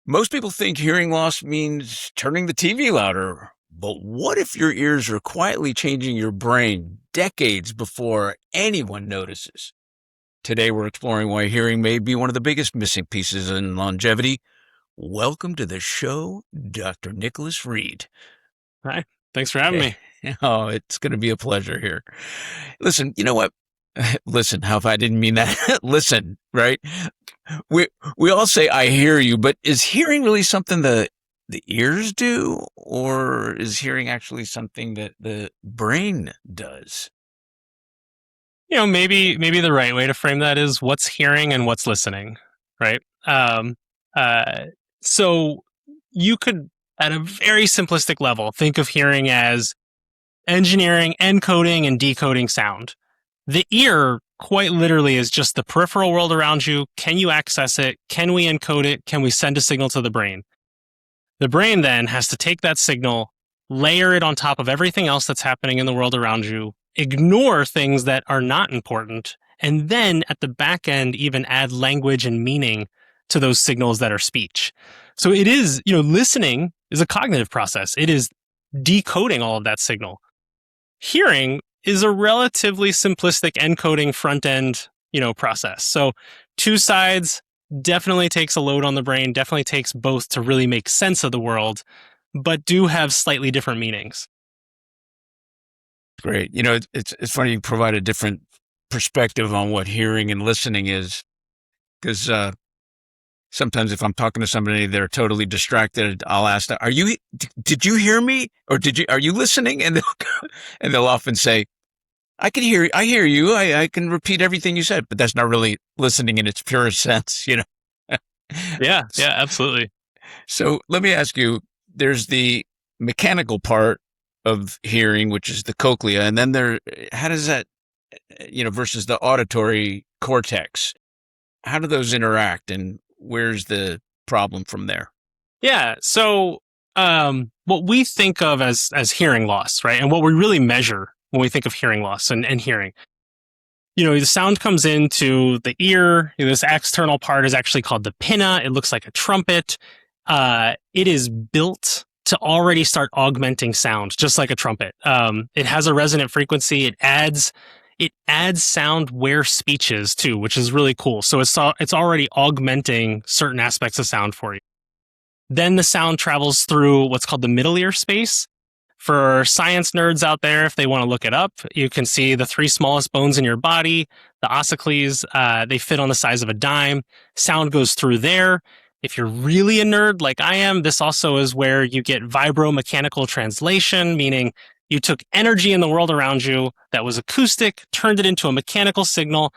Most people think hearing loss means turning the TV louder. But what if your ears are quietly changing your brain decades before anyone notices? Today, we're exploring why hearing may be one of the biggest missing pieces in longevity. Welcome to the show, Dr. Nicholas Reed. Hi, thanks for having me. Oh, it's going to be a pleasure here. Listen, you know what? Listen, how if I didn't mean that? Listen, right? We all say I hear you, but is hearing really something the ears do, or is hearing actually something that the brain does? Maybe the right way to frame that is what's hearing and what's listening, right? So you could, at a very simplistic level, think of hearing as engineering, encoding, and decoding sound. The ear, quite literally, is just the peripheral world around you. Can you access it? Can we encode it? Can we send a signal to the brain? The brain then has to take that signal, layer it on top of everything else that's happening in the world around you, ignore things that are not important, and then at the back end, even add language and meaning to those signals that are speech. So it is, listening is a cognitive process. It is decoding all of that signal. Hearing is a relatively simplistic encoding front end, process. So two sides, definitely takes a load on the brain, definitely takes both to really make sense of the world, but do have slightly different meanings. Great. It's funny you provide a different perspective on what hearing and listening is, because sometimes if I'm talking to somebody, they're totally distracted. I'll ask them, did you hear me? Or are you listening? And they'll often say, I hear you. I can repeat everything you said, but that's not really listening in its purest sense, Yeah, absolutely. So let me ask you, there's the mechanical part of hearing, which is the cochlea, and then how does that, versus the auditory cortex, how do those interact, and where's the problem from there? Yeah. So what we think of as hearing loss, right? And what we really measure when we think of hearing loss and hearing, the sound comes into the ear. This external part is actually called the pinna. It looks like a trumpet. It is built to already start augmenting sound, just like a trumpet. It has a resonant frequency. It adds sound where speech is too, which is really cool. So it's already augmenting certain aspects of sound for you. Then the sound travels through what's called the middle ear space. For science nerds out there, if they want to look it up, you can see the three smallest bones in your body, the ossicles, they fit on the size of a dime. Sound goes through there. If you're really a nerd like I am, this also is where you get vibromechanical translation, meaning you took energy in the world around you that was acoustic, turned it into a mechanical signal.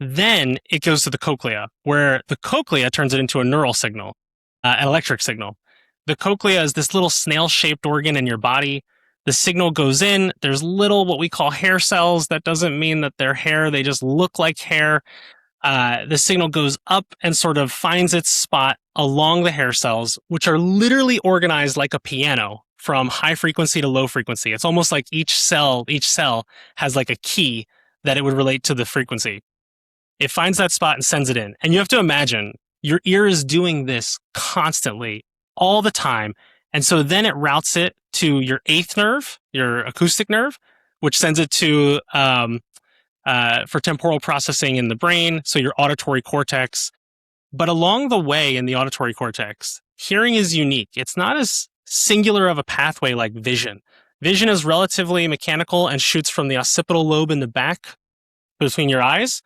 Then it goes to the cochlea, where the cochlea turns it into a neural signal, an electric signal. The cochlea is this little snail-shaped organ in your body. The signal goes in. There's little what we call hair cells. That doesn't mean that they're hair. They just look like hair. The signal goes up and sort of finds its spot along the hair cells, which are literally organized like a piano from high frequency to low frequency. It's almost like each cell has like a key that it would relate to the frequency. It finds that spot and sends it in. And you have to imagine your ear is doing this constantly, all the time. And so then it routes it to your eighth nerve, your acoustic nerve, which sends it to for temporal processing in the brain, so your auditory cortex. But along the way in the auditory cortex, hearing is unique. It's not as singular of a pathway like vision. Vision is relatively mechanical and shoots from the occipital lobe in the back between your eyes.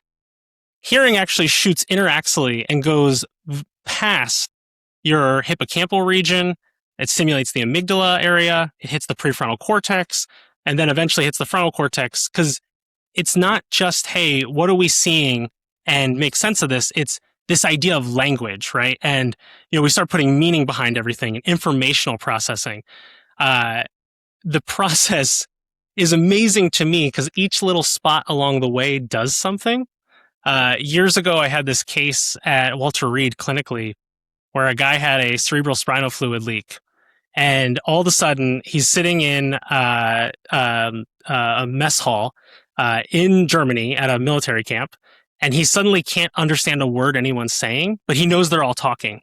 Hearing actually shoots interaxially and goes past your hippocampal region. It stimulates the amygdala area. It hits the prefrontal cortex and then eventually hits the frontal cortex, because it's not just, hey, what are we seeing and make sense of this? It's this idea of language, right? And, we start putting meaning behind everything and informational processing. The process is amazing to me because each little spot along the way does something. Years ago, I had this case at Walter Reed clinically where a guy had a cerebral spinal fluid leak. And all of a sudden, he's sitting in a mess hall in Germany at a military camp, and he suddenly can't understand a word anyone's saying, but he knows they're all talking.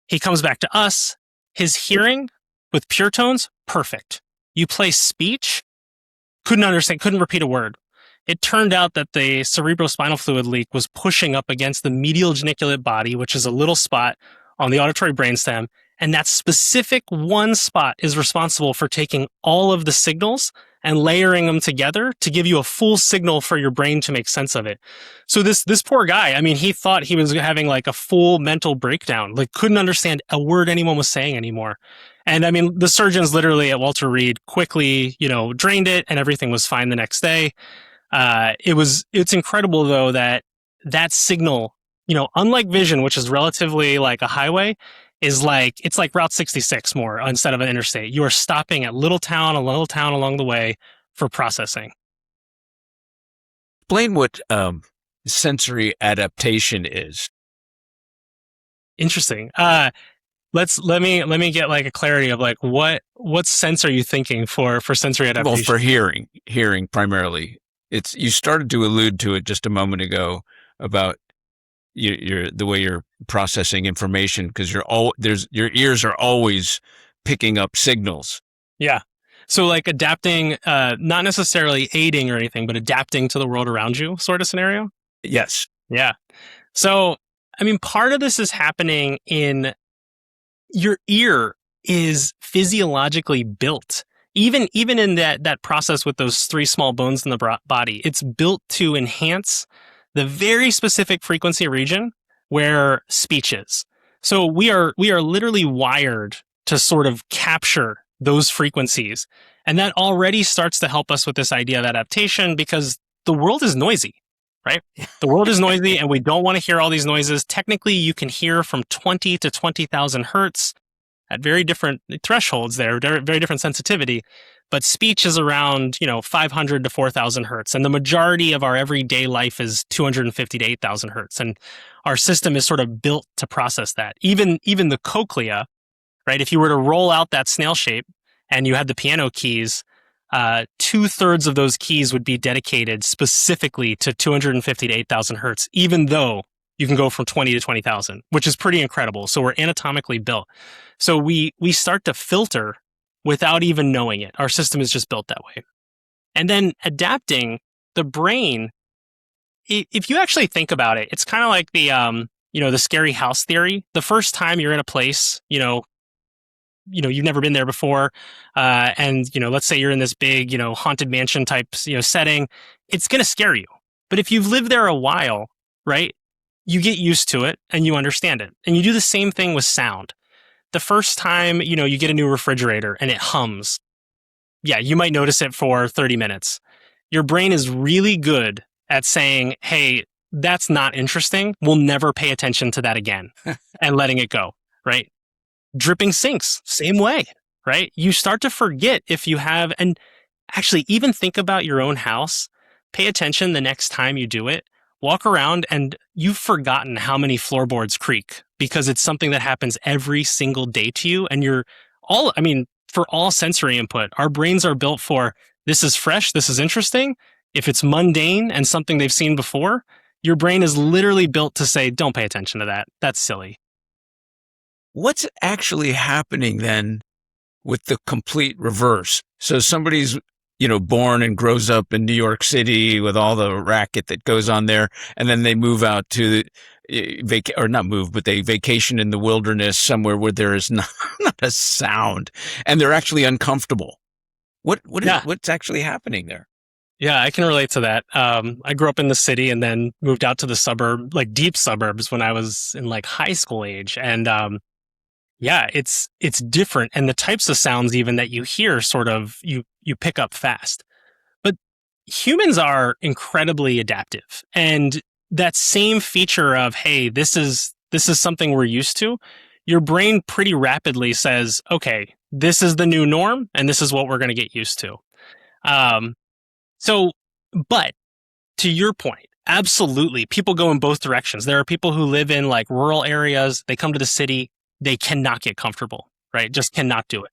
He comes back to us. His hearing with pure tones, perfect. You play speech, couldn't understand, couldn't repeat a word. It turned out that the cerebrospinal fluid leak was pushing up against the medial geniculate body, which is a little spot on the auditory brainstem. And that specific one spot is responsible for taking all of the signals and layering them together to give you a full signal for your brain to make sense of it. So this poor guy, I mean, he thought he was having like a full mental breakdown, like couldn't understand a word anyone was saying anymore. And I mean, the surgeons literally at Walter Reed quickly, drained it and everything was fine the next day. It's incredible though that signal, unlike vision, which is relatively like a highway, it's like Route 66 more instead of an interstate. You are stopping at a little town along the way for processing. Explain what sensory adaptation is. Interesting. Let me get like a clarity of like what sense are you thinking for sensory adaptation? Well, for hearing primarily. You started to allude to it just a moment ago about the way you're processing information, because your ears are always picking up signals. Yeah. So like adapting, not necessarily aiding or anything, but adapting to the world around you sort of scenario. Yes. Yeah. So, I mean, part of this is happening in your ear is physiologically built. Even in that process with those three small bones in the body, it's built to enhance the very specific frequency region where speech is. So we are literally wired to sort of capture those frequencies. And that already starts to help us with this idea of adaptation, because the world is noisy, right? The world is noisy and we don't want to hear all these noises. Technically, you can hear from 20 to 20,000 hertz at very different thresholds there, very different sensitivity. But speech is around, 500 to 4,000 hertz. And the majority of our everyday life is 250 to 8,000 hertz. And our system is sort of built to process that. Even the cochlea, right? If you were to roll out that snail shape and you had the piano keys, 2/3 of those keys would be dedicated specifically to 250 to 8,000 hertz, even though you can go from 20 to 20,000, which is pretty incredible. So we're anatomically built. So we start to filter without even knowing it. Our system is just built that way. And then adapting the brain, if you actually think about it, it's kind of like the scary house theory. The first time you're in a place, you've never been there before, and let's say you're in this big, haunted mansion type, setting, it's going to scare you. But if you've lived there a while, right, you get used to it and you understand it. And you do the same thing with sound. The first time, you get a new refrigerator and it hums. Yeah, you might notice it for 30 minutes. Your brain is really good at saying, hey, that's not interesting. We'll never pay attention to that again, and letting it go, right? Dripping sinks, same way, right? You start to forget if you have, and actually even think about your own house. Pay attention the next time you do it. Walk around and you've forgotten how many floorboards creak, because it's something that happens every single day to you. And for all sensory input, our brains are built for, this is fresh, this is interesting. If it's mundane and something they've seen before, your brain is literally built to say, don't pay attention to that. That's silly. What's actually happening then with the complete reverse? So somebody's born and grows up in New York City with all the racket that goes on there. And then they move out to they vacation in the wilderness somewhere where there is not a sound, and they're actually uncomfortable. What's actually happening there? Yeah, I can relate to that. I grew up in the city and then moved out to the suburb, like deep suburbs, when I was in like high school age. And it's different. And the types of sounds even that you hear sort of you pick up fast. But humans are incredibly adaptive. And that same feature of, hey, this is something we're used to, your brain pretty rapidly says, okay, this is the new norm and this is what we're going to get used to. But to your point, absolutely, people go in both directions. There are people who live in like rural areas, they come to the city, they cannot get comfortable, right? Just cannot do it.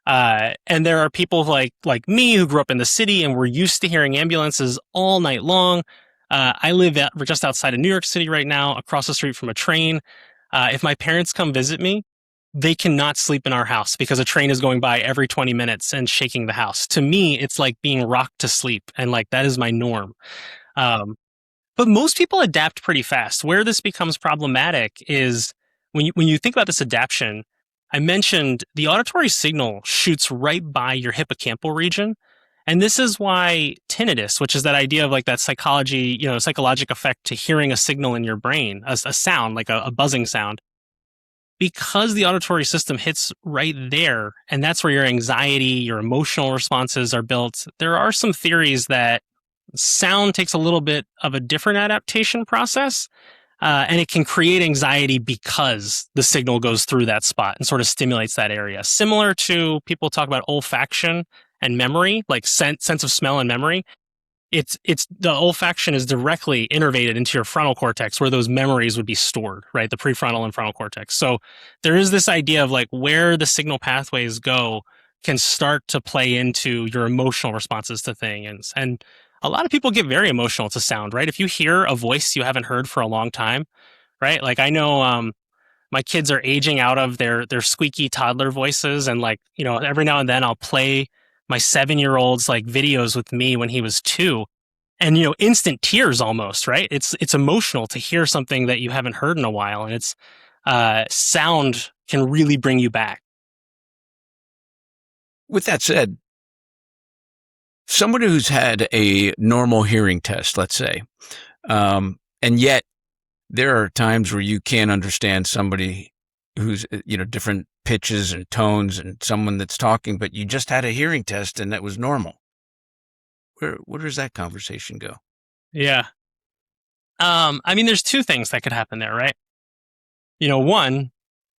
And there are people like me who grew up in the city and we're used to hearing ambulances all night long. I live just outside of New York City right now, across the street from a train. If my parents come visit me, they cannot sleep in our house because a train is going by every 20 minutes and shaking the house. To me, it's like being rocked to sleep. And like, that is my norm. Um, but most people adapt pretty fast. Where this becomes problematic is when you think about this adaptation, I mentioned the auditory signal shoots right by your hippocampal region. And this is why tinnitus, which is that idea of like that psychologic effect to hearing a signal in your brain, a sound, like a buzzing sound, because the auditory system hits right there, and that's where your anxiety, your emotional responses are built. There are some theories that sound takes a little bit of a different adaptation process, and it can create anxiety because the signal goes through that spot and sort of stimulates that area. Similar to people talk about olfaction and memory, like sense of smell and memory. It's the olfaction is directly innervated into your frontal cortex where those memories would be stored, right? The prefrontal and frontal cortex. So there is this idea of like where the signal pathways go can start to play into your emotional responses to things. And a lot of people get very emotional to sound, right? If you hear a voice you haven't heard for a long time, right? Like I know my kids are aging out of their squeaky toddler voices, and like, every now and then I'll play my 7-year-old's like videos with me when he was 2, and instant tears almost, right? It's emotional to hear something that you haven't heard in a while, and it's sound can really bring you back. With that said, somebody who's had a normal hearing test, let's say, and yet there are times where you can't understand somebody who's, different pitches and tones and someone that's talking, but you just had a hearing test and that was normal. Where does that conversation go? Yeah. I mean, there's two things that could happen there, right? One,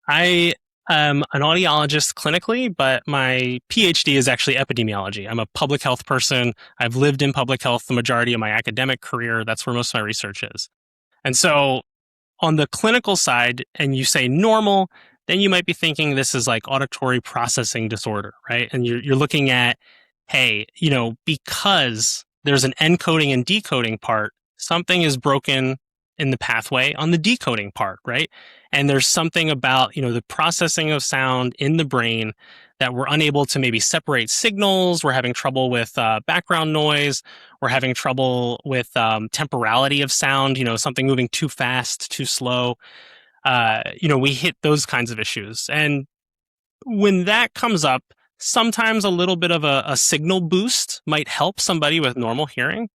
I am an audiologist clinically, but my PhD is actually epidemiology. I'm a public health person. I've lived in public health the majority of my academic career. That's where most of my research is. And so on the clinical side, and you say normal, then you might be thinking this is like auditory processing disorder, right? And you're looking at, hey, because there's an encoding and decoding part, something is broken in the pathway on the decoding part, right? And there's something about, the processing of sound in the brain that we're unable to maybe separate signals. We're having trouble with background noise. We're having trouble with temporality of sound, something moving too fast, too slow. We hit those kinds of issues. And when that comes up, sometimes a little bit of a signal boost might help somebody with normal hearing.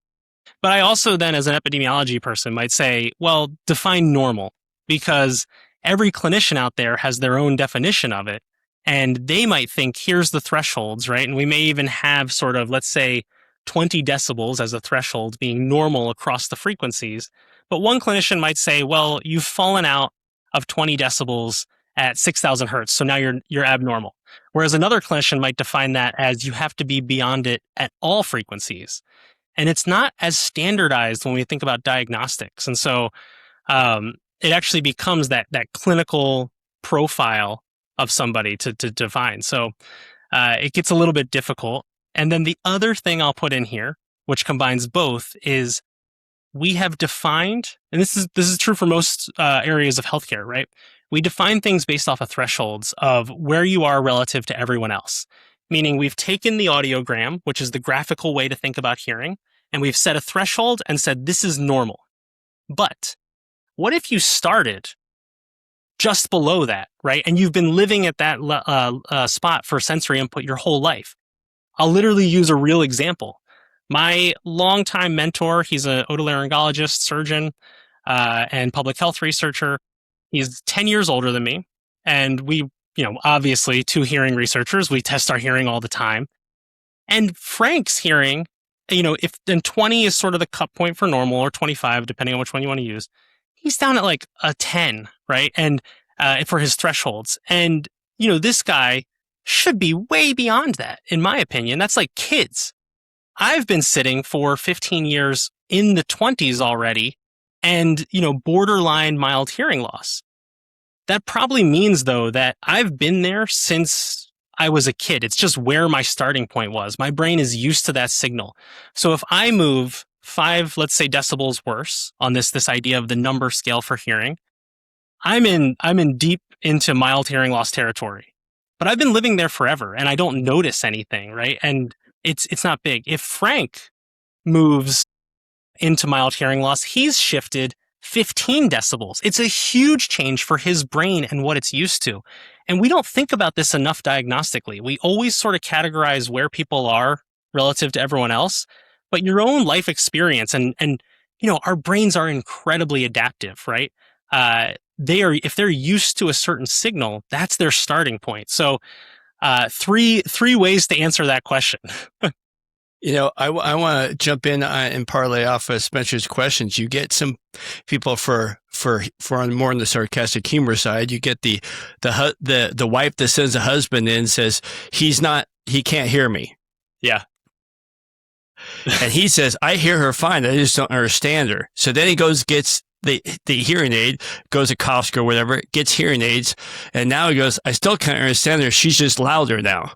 But I also then, as an epidemiology person, might say, well, define normal, because every clinician out there has their own definition of it. And they might think, here's the thresholds, right? And we may even have sort of, let's say, 20 decibels as a threshold being normal across the frequencies. But one clinician might say, well, you've fallen out of 20 decibels at 6,000 hertz, so now you're abnormal. Whereas another clinician might define that as you have to be beyond it at all frequencies. And it's not as standardized when we think about diagnostics. And so it actually becomes that clinical profile of somebody to define. So it gets a little bit difficult. And then the other thing I'll put in here, which combines both, is we have defined, and this is true for most areas of healthcare, right? We define things based off of thresholds of where you are relative to everyone else. Meaning we've taken the audiogram, which is the graphical way to think about hearing, and we've set a threshold and said, this is normal. But what if you started just below that, right? And you've been living at that spot for sensory input your whole life. I'll literally use a real example. My longtime mentor, he's an otolaryngologist, surgeon, and public health researcher. He's 10 years older than me. And we, obviously, two hearing researchers, we test our hearing all the time. And Frank's hearing, if then 20 is sort of the cut point for normal, or 25, depending on which one you want to use, he's down at like a 10, right? And for his thresholds. And, this guy should be way beyond that, in my opinion. That's like kids. I've been sitting for 15 years in the 20s already and, borderline mild hearing loss. That probably means, though, that I've been there since I was a kid. It's just where my starting point was. My brain is used to that signal. So if I move 5, let's say, decibels worse on this idea of the number scale for hearing, I'm in deep into mild hearing loss territory, but I've been living there forever and I don't notice anything, right? And it's not big. If Frank moves into mild hearing loss, he's shifted 15 decibels. It's a huge change for his brain and what it's used to. And we don't think about this enough diagnostically. We always sort of categorize where people are relative to everyone else, but your own life experience and our brains are incredibly adaptive, right? If they're used to a certain signal, that's their starting point. So, three ways to answer that question. I want to jump in and parlay off of Spencer's questions. You get some people for on more on the sarcastic humor side. You get the wife that sends the husband in, says he can't hear me. Yeah. And he says, I hear her fine. I just don't understand her. So then he gets the hearing aid, goes to Costco or whatever, gets hearing aids. And now he goes, I still can't understand her. She's just louder now.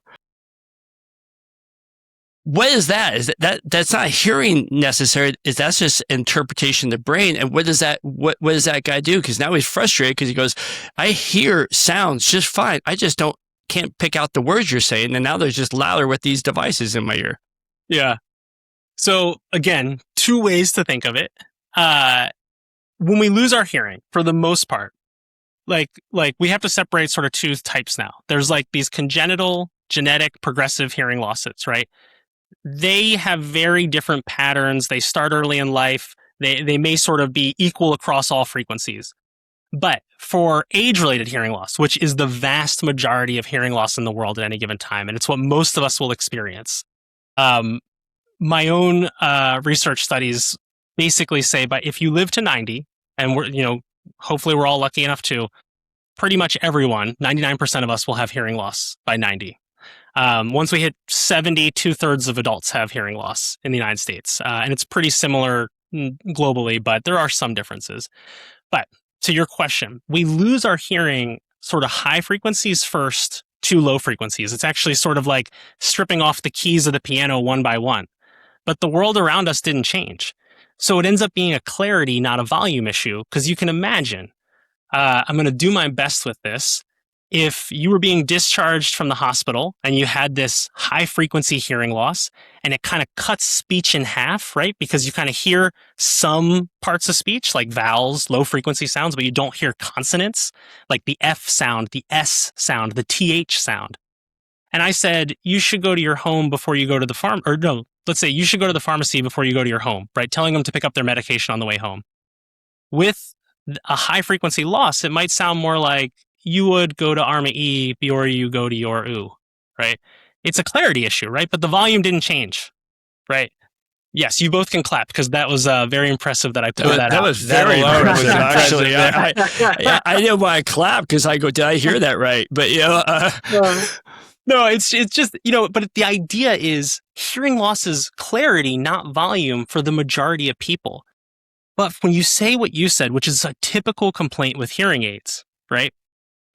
What is that? Is that's not hearing necessary? That's just interpretation of the brain? And what does that guy do? Because now he's frustrated because he goes, I hear sounds just fine. I just can't pick out the words you're saying. And now they're just louder with these devices in my ear. Yeah. So again, two ways to think of it. When we lose our hearing, for the most part, like we have to separate sort of two types now. There's like these congenital, genetic, progressive hearing losses, right? They have very different patterns. They start early in life. They may sort of be equal across all frequencies. But for age-related hearing loss, which is the vast majority of hearing loss in the world at any given time, and it's what most of us will experience, my own research studies basically say, but if you live to 90, and hopefully we're all lucky enough to, pretty much everyone, 99% of us will have hearing loss by 90. Once we hit 70, 2/3 of adults have hearing loss in the United States. And it's pretty similar globally, but there are some differences. But to your question, we lose our hearing sort of high frequencies first to low frequencies. It's actually sort of like stripping off the keys of the piano one by one. But the world around us didn't change. So it ends up being a clarity, not a volume issue, because you can imagine, I'm going to do my best with this. If you were being discharged from the hospital and you had this high frequency hearing loss and it kind of cuts speech in half, right? Because you kind of hear some parts of speech like vowels, low frequency sounds, but you don't hear consonants like the F sound, the S sound, the TH sound. And I said, you should go to your home before you go to the let's say you should go to the pharmacy before you go to your home, right? Telling them to pick up their medication on the way home. With a high frequency loss, it might sound more like you would go to Arma E before you go to your U, right? It's a clarity issue, right? But the volume didn't change, right? Yes, you both can clap because that was very impressive that I put that out. That was very impressive, actually. I didn't want to clap because I go, did I hear that right? But, No, it's just, but the idea is hearing loss is clarity, not volume for the majority of people. But when you say what you said, which is a typical complaint with hearing aids, right?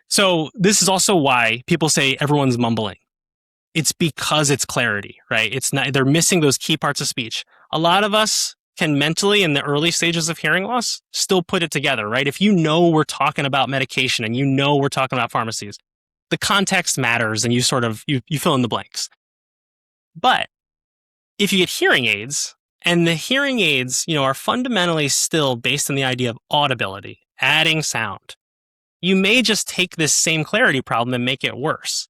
So this is also why people say everyone's mumbling. It's because it's clarity, right? It's not, they're missing those key parts of speech. A lot of us can mentally in the early stages of hearing loss still put it together, right? If we're talking about medication and we're talking about pharmacies, the context matters and you fill in the blanks. But if you get hearing aids, and the hearing aids, are fundamentally still based on the idea of audibility, adding sound, you may just take this same clarity problem and make it worse.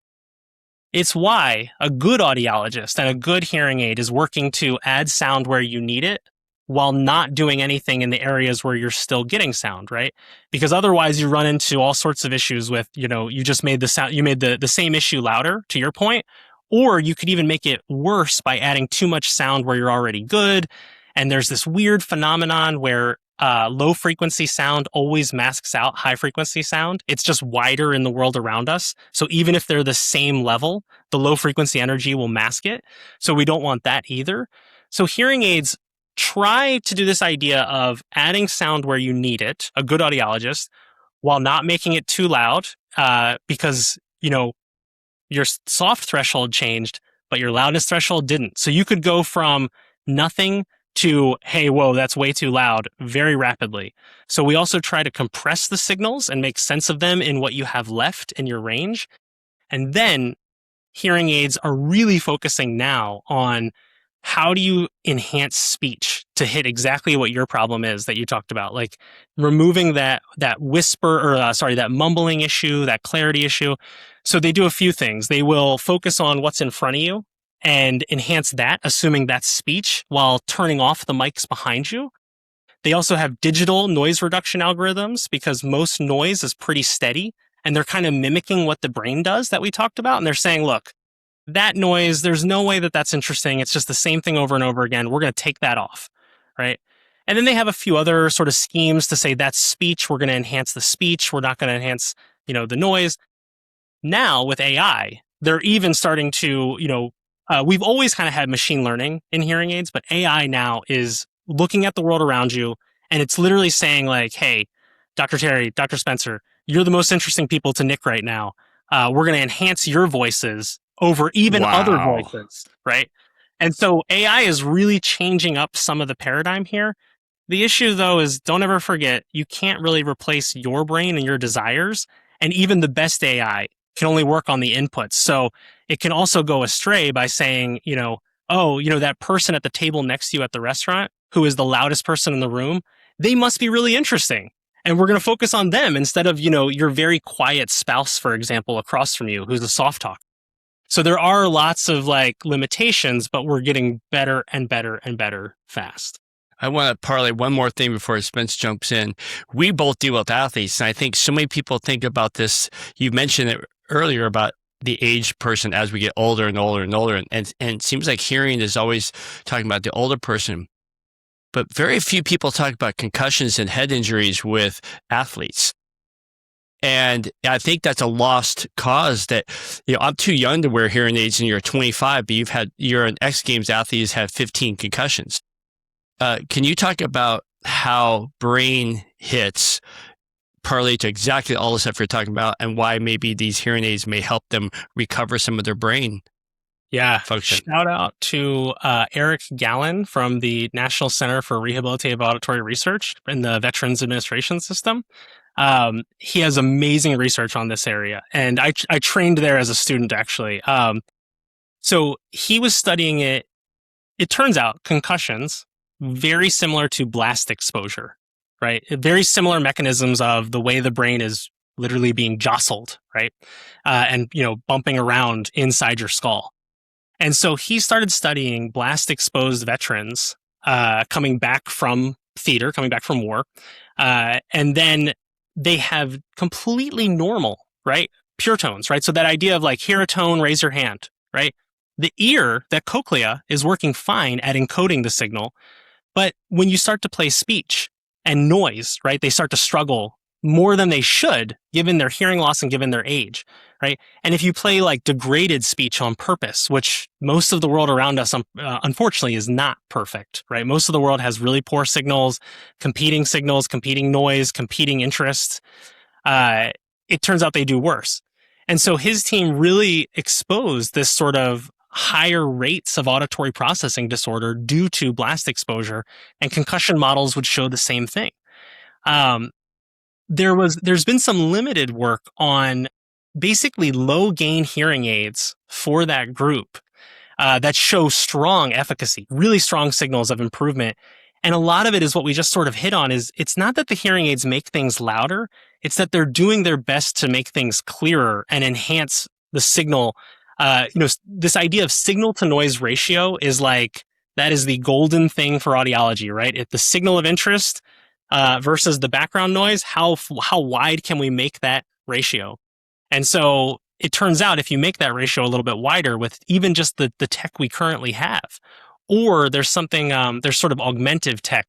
It's why a good audiologist and a good hearing aid is working to add sound where you need it while not doing anything in the areas where you're still getting sound, right? Because otherwise you run into all sorts of issues with, you just made the sound, you made the same issue louder, to your point, or you could even make it worse by adding too much sound where you're already good. And there's this weird phenomenon where low frequency sound always masks out high frequency sound. It's just wider in the world around us. So even if they're the same level, the low frequency energy will mask it. So we don't want that either. So hearing aids try to do this idea of adding sound where you need it, a good audiologist, while not making it too loud, because, your soft threshold changed, but your loudness threshold didn't. So you could go from nothing to, hey, whoa, that's way too loud, very rapidly. So we also try to compress the signals and make sense of them in what you have left in your range. And then hearing aids are really focusing now on how do you enhance speech to hit exactly what your problem is that you talked about, like removing that whisper or that mumbling issue, that clarity issue. So they do a few things. They will focus on what's in front of you and enhance that, assuming that's speech, while turning off the mics behind you. They also have digital noise reduction algorithms because most noise is pretty steady and they're kind of mimicking what the brain does that we talked about. And they're saying, look, that noise, there's no way that that's interesting. It's just the same thing over and over again. We're going to take that off, right? And then they have a few other sort of schemes to say that's speech. We're going to enhance the speech. We're not going to enhance, the noise. Now with AI, they're even starting to, we've always kind of had machine learning in hearing aids, but AI now is looking at the world around you and it's literally saying like, hey, Dr. Terry, Dr. Spencer, you're the most interesting people to nick right now. We're going to enhance your voices over even other voices, right? And so AI is really changing up some of the paradigm here. The issue though is don't ever forget, you can't really replace your brain and your desires. And even the best AI can only work on the inputs. So it can also go astray by saying, that person at the table next to you at the restaurant who is the loudest person in the room, they must be really interesting. And we're going to focus on them instead of, your very quiet spouse, for example, across from you, who's a soft talk. So there are lots of limitations, but we're getting better and better and better fast. I want to parlay one more thing before Spence jumps in. We both deal with athletes, and I think so many people think about this. You mentioned it earlier about the aged person as we get older and older and older, and it seems like hearing is always talking about the older person. But very few people talk about concussions and head injuries with athletes. And I think that's a lost cause that, I'm too young to wear hearing aids and you're 25, but you're an X Games athlete who's had 15 concussions. Can you talk about how brain hits parlay to exactly all the stuff you're talking about and why maybe these hearing aids may help them recover some of their brain function? Shout out to Eric Gallen from the National Center for Rehabilitative Auditory Research in the Veterans Administration System. He has amazing research on this area. And I trained there as a student, actually. So he was studying it. It turns out concussions, very similar to blast exposure, right? Very similar mechanisms of the way the brain is literally being jostled, right? And, bumping around inside your skull. And so he started studying blast exposed veterans, coming back from theater, coming back from war. And then they have completely normal, right? Pure tones, right? So that idea of hear a tone, raise your hand, right? The ear, that cochlea, is working fine at encoding the signal. But when you start to play speech and noise, right, they start to struggle more than they should, given their hearing loss and given their age, right? And if you play degraded speech on purpose, which most of the world around us, unfortunately, is not perfect, right? Most of the world has really poor signals, competing noise, competing interests. It turns out they do worse. And so his team really exposed this sort of higher rates of auditory processing disorder due to blast exposure, and concussion models would show the same thing. There's been some limited work on basically low gain hearing aids for that group that show strong efficacy, really strong signals of improvement. And a lot of it is what we just sort of hit on is it's not that the hearing aids make things louder, it's that they're doing their best to make things clearer and enhance the signal. This idea of signal to noise ratio is that is the golden thing for audiology, right? If the signal of interest versus the background noise, how wide can we make that ratio? And so it turns out if you make that ratio a little bit wider with even just the tech we currently have, or there's something, there's sort of augmentive tech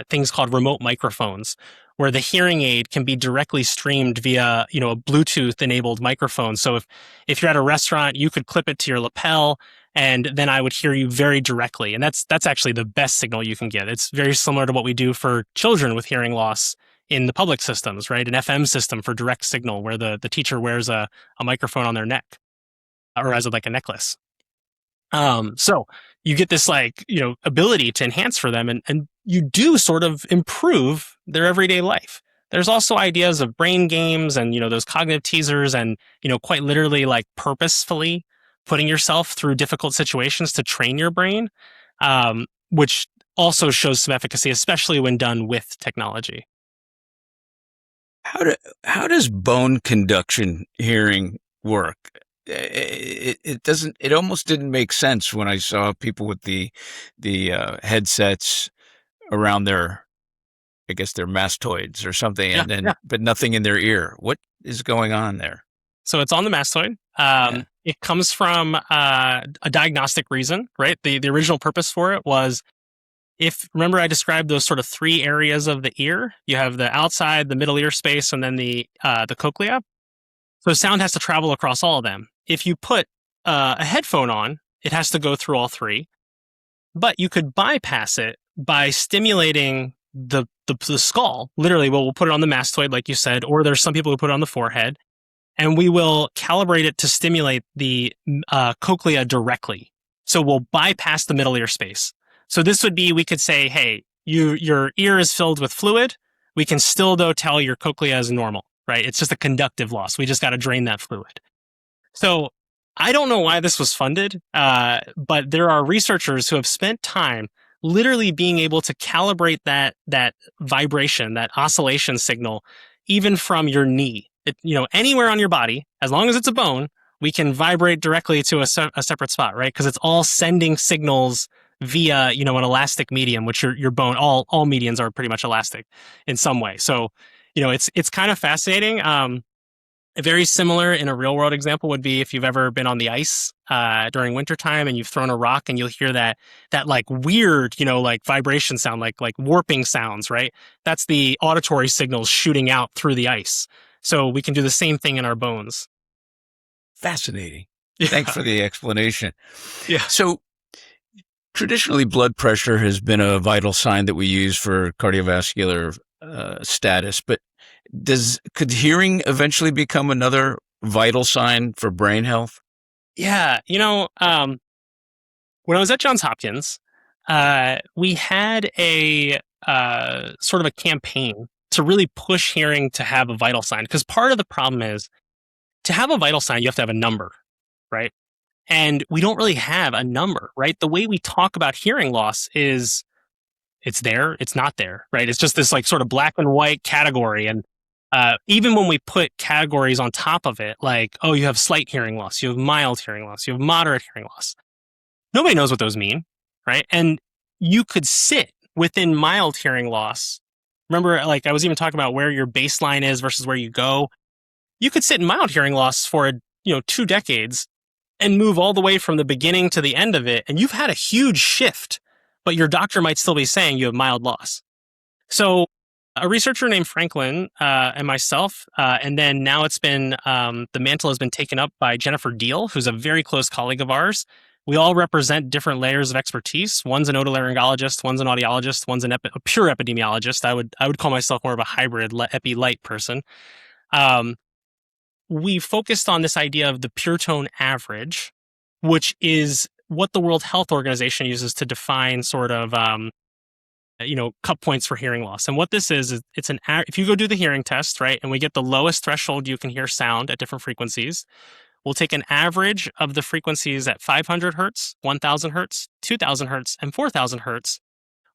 things called remote microphones, where the hearing aid can be directly streamed via, a Bluetooth enabled microphone. So if you're at a restaurant, you could clip it to your lapel and then I would hear you very directly. And that's actually the best signal you can get. It's very similar to what we do for children with hearing loss in the public systems, right? An FM system for direct signal where the teacher wears a microphone on their neck or as a necklace. So you get this ability to enhance for them, and you do sort of improve their everyday life. There's also ideas of brain games and, those cognitive teasers and, quite literally like purposefully putting yourself through difficult situations to train your brain, which also shows some efficacy, especially when done with technology. How does bone conduction hearing work? It almost didn't make sense when I saw people with the headsets around their, I guess, their mastoids or something, and then but nothing in their ear. What is going on there? So it's on the mastoid. It comes from a diagnostic reason, right? The original purpose for it was, remember I described those sort of three areas of the ear. You have the outside, the middle ear space, and then the cochlea. So sound has to travel across all of them. If you put a headphone on, it has to go through all three. But you could bypass it by stimulating the skull. Literally, we'll put it on the mastoid, like you said, or there's some people who put it on the forehead, and we will calibrate it to stimulate the cochlea directly. So we'll bypass the middle ear space. So this would be, we could say, hey, your ear is filled with fluid. We can still, though, tell your cochlea is normal, right? It's just a conductive loss. We just got to drain that fluid. So I don't know why this was funded, but there are researchers who have spent time literally being able to calibrate that vibration, that oscillation signal, even from your knee. Anywhere on your body, as long as it's a bone, we can vibrate directly to a separate spot, right? Because it's all sending signals via, an elastic medium, which your bone, all medians are pretty much elastic in some way. So, it's kind of fascinating. Very similar in a real world example would be if you've ever been on the ice during wintertime and you've thrown a rock and you'll hear that like weird, like vibration sound, like warping sounds, right? That's the auditory signals shooting out through the ice. So we can do the same thing in our bones. Fascinating. Yeah. Thanks for the explanation. Yeah. So traditionally, blood pressure has been a vital sign that we use for cardiovascular status, but could hearing eventually become another vital sign for brain health? Yeah. When I was at Johns Hopkins, we had a sort of a campaign to really push hearing to have a vital sign. Because part of the problem is, to have a vital sign, you have to have a number, right? And we don't really have a number, right? The way we talk about hearing loss is it's there, it's not there, right? It's just this like sort of black and white category. And even when we put categories on top of it, like, oh, you have slight hearing loss, you have mild hearing loss, you have moderate hearing loss. Nobody knows what those mean, right? And you could sit within mild hearing loss. Remember, like I was even talking about where your baseline is versus where you go. You could sit in mild hearing loss for 2 decades and move all the way from the beginning to the end of it, and you've had a huge shift, but your doctor might still be saying you have mild loss. So a researcher named Franklin and myself, and then now it's been, the mantle has been taken up by Jennifer Deal, who's a very close colleague of ours. We all represent different layers of expertise. One's an otolaryngologist, one's an audiologist, one's a pure epidemiologist. I would call myself more of a hybrid epi-light person. We focused on this idea of the pure tone average, which is what the World Health Organization uses to define sort of, cut points for hearing loss. And what this is it's if you go do the hearing test, right, and we get the lowest threshold you can hear sound at different frequencies, we'll take an average of the frequencies at 500 hertz, 1000 hertz, 2000 hertz, and 4000 hertz,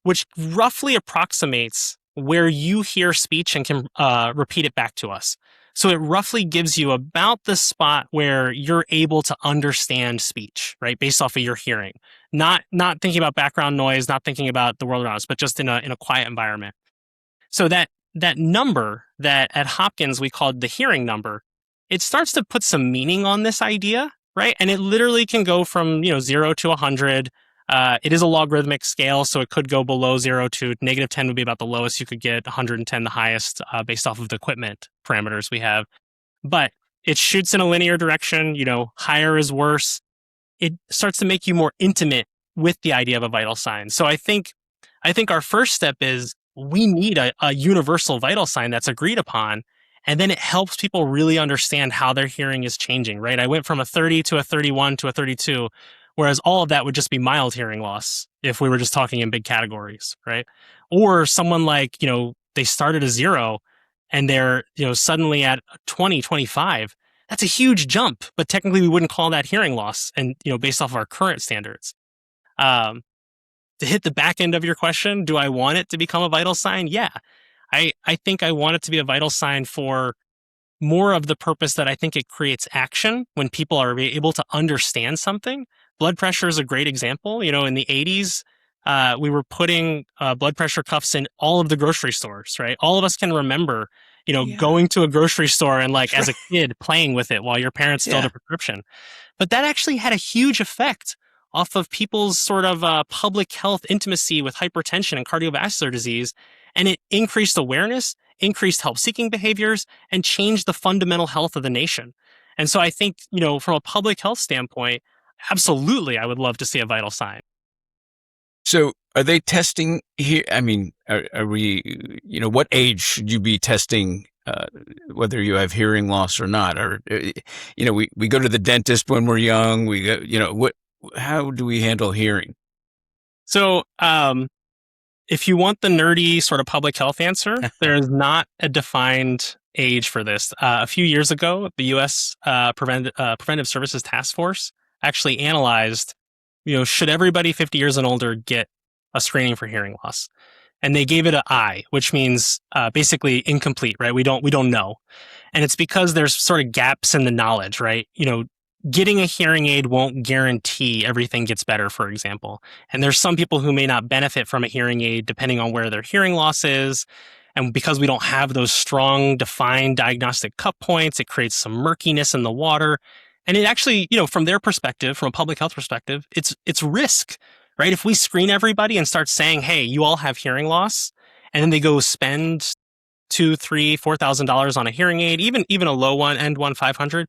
which roughly approximates where you hear speech and can repeat it back to us. So it roughly gives you about the spot where you're able to understand speech, right? Based off of your hearing. Not thinking about background noise, not thinking about the world around us, but just in a quiet environment. So that number that at Hopkins we called the hearing number, it starts to put some meaning on this idea, right? And it literally can go from 0 to 100. It is a logarithmic scale, so it could go below 0 to -10 would be about the lowest you could get, 110 the highest, based off of the equipment parameters we have. But it shoots in a linear direction, higher is worse. It starts to make you more intimate with the idea of a vital sign. So I think our first step is we need a universal vital sign that's agreed upon, and then it helps people really understand how their hearing is changing, right? I went from a 30 to a 31 to a 32. Whereas all of that would just be mild hearing loss if we were just talking in big categories, right? Or someone like, they started at 0 and they're, suddenly at 20, 25. That's a huge jump, but technically we wouldn't call that hearing loss. And, based off of our current standards. To hit the back end of your question, do I want it to become a vital sign? Yeah. I think I want it to be a vital sign for more of the purpose that I think it creates action when people are able to understand something. Blood pressure is a great example. In the 80s, we were putting blood pressure cuffs in all of the grocery stores, right? All of us can remember, going to a grocery store and like as a kid playing with it while your parents filled a prescription. But that actually had a huge effect off of people's sort of public health intimacy with hypertension and cardiovascular disease. And it increased awareness, increased help-seeking behaviors, and changed the fundamental health of the nation. And so I think, from a public health standpoint, absolutely, I would love to see a vital sign. So are they testing here? I mean, are we, what age should you be testing whether you have hearing loss or not? Or, we go to the dentist when we're young. We go, how do we handle hearing? So, if you want the nerdy sort of public health answer, there is not a defined age for this. A few years ago, the U.S. Preventive Services Task Force actually analyzed, should everybody 50 years and older get a screening for hearing loss? And they gave it an I, which means basically incomplete, right? We don't know. And it's because there's sort of gaps in the knowledge, right? Getting a hearing aid won't guarantee everything gets better, for example. And there's some people who may not benefit from a hearing aid depending on where their hearing loss is. And because we don't have those strong, defined diagnostic cut points, it creates some murkiness in the water. And it actually, from their perspective, from a public health perspective, it's risk, right? If we screen everybody and start saying, hey, you all have hearing loss, and then they go spend $2,000, $3,000, $4,000 on a hearing aid, even a low end one, $500,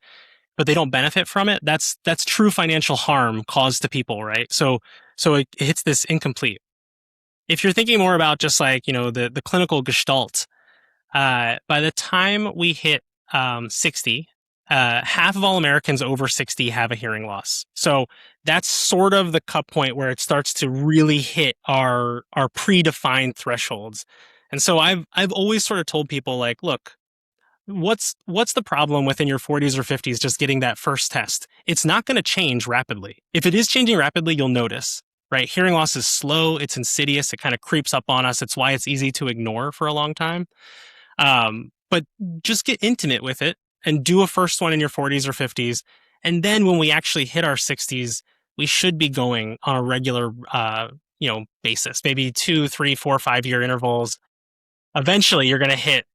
but they don't benefit from it, that's true financial harm caused to people, right? So it hits this incomplete. If you're thinking more about just like, the clinical gestalt, by the time we hit 60, half of all Americans over 60 have a hearing loss. So that's sort of the cut point where it starts to really hit our predefined thresholds. And so I've always sort of told people like, look, what's the problem within your 40s or 50s just getting that first test? It's not going to change rapidly. If it is changing rapidly, you'll notice, right? Hearing loss is slow. It's insidious. It kind of creeps up on us. It's why it's easy to ignore for a long time. But just get intimate with it and do a first one in your 40s or 50s. And then when we actually hit our 60s, we should be going on a regular, basis, maybe 2, 3, 4, 5-year intervals. Eventually you're going to hit,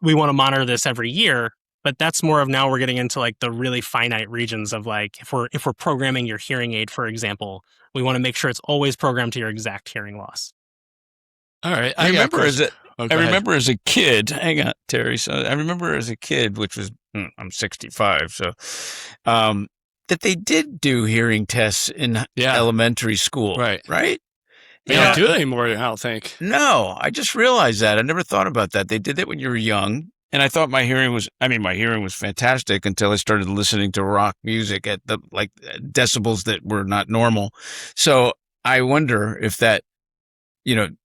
we want to monitor this every year, but that's more of now we're getting into like the really finite regions of like, if we're programming your hearing aid, for example, we want to make sure it's always programmed to your exact hearing loss. All right. I remember as a kid, hang on, Terry. So I remember as a kid, which was, I'm 65. So, that they did do hearing tests in elementary school. Right. Right. They don't do it anymore, I don't think. No, I just realized that. I never thought about that. They did that when you were young. And I thought my hearing was fantastic until I started listening to rock music at the decibels that were not normal. So I wonder if that,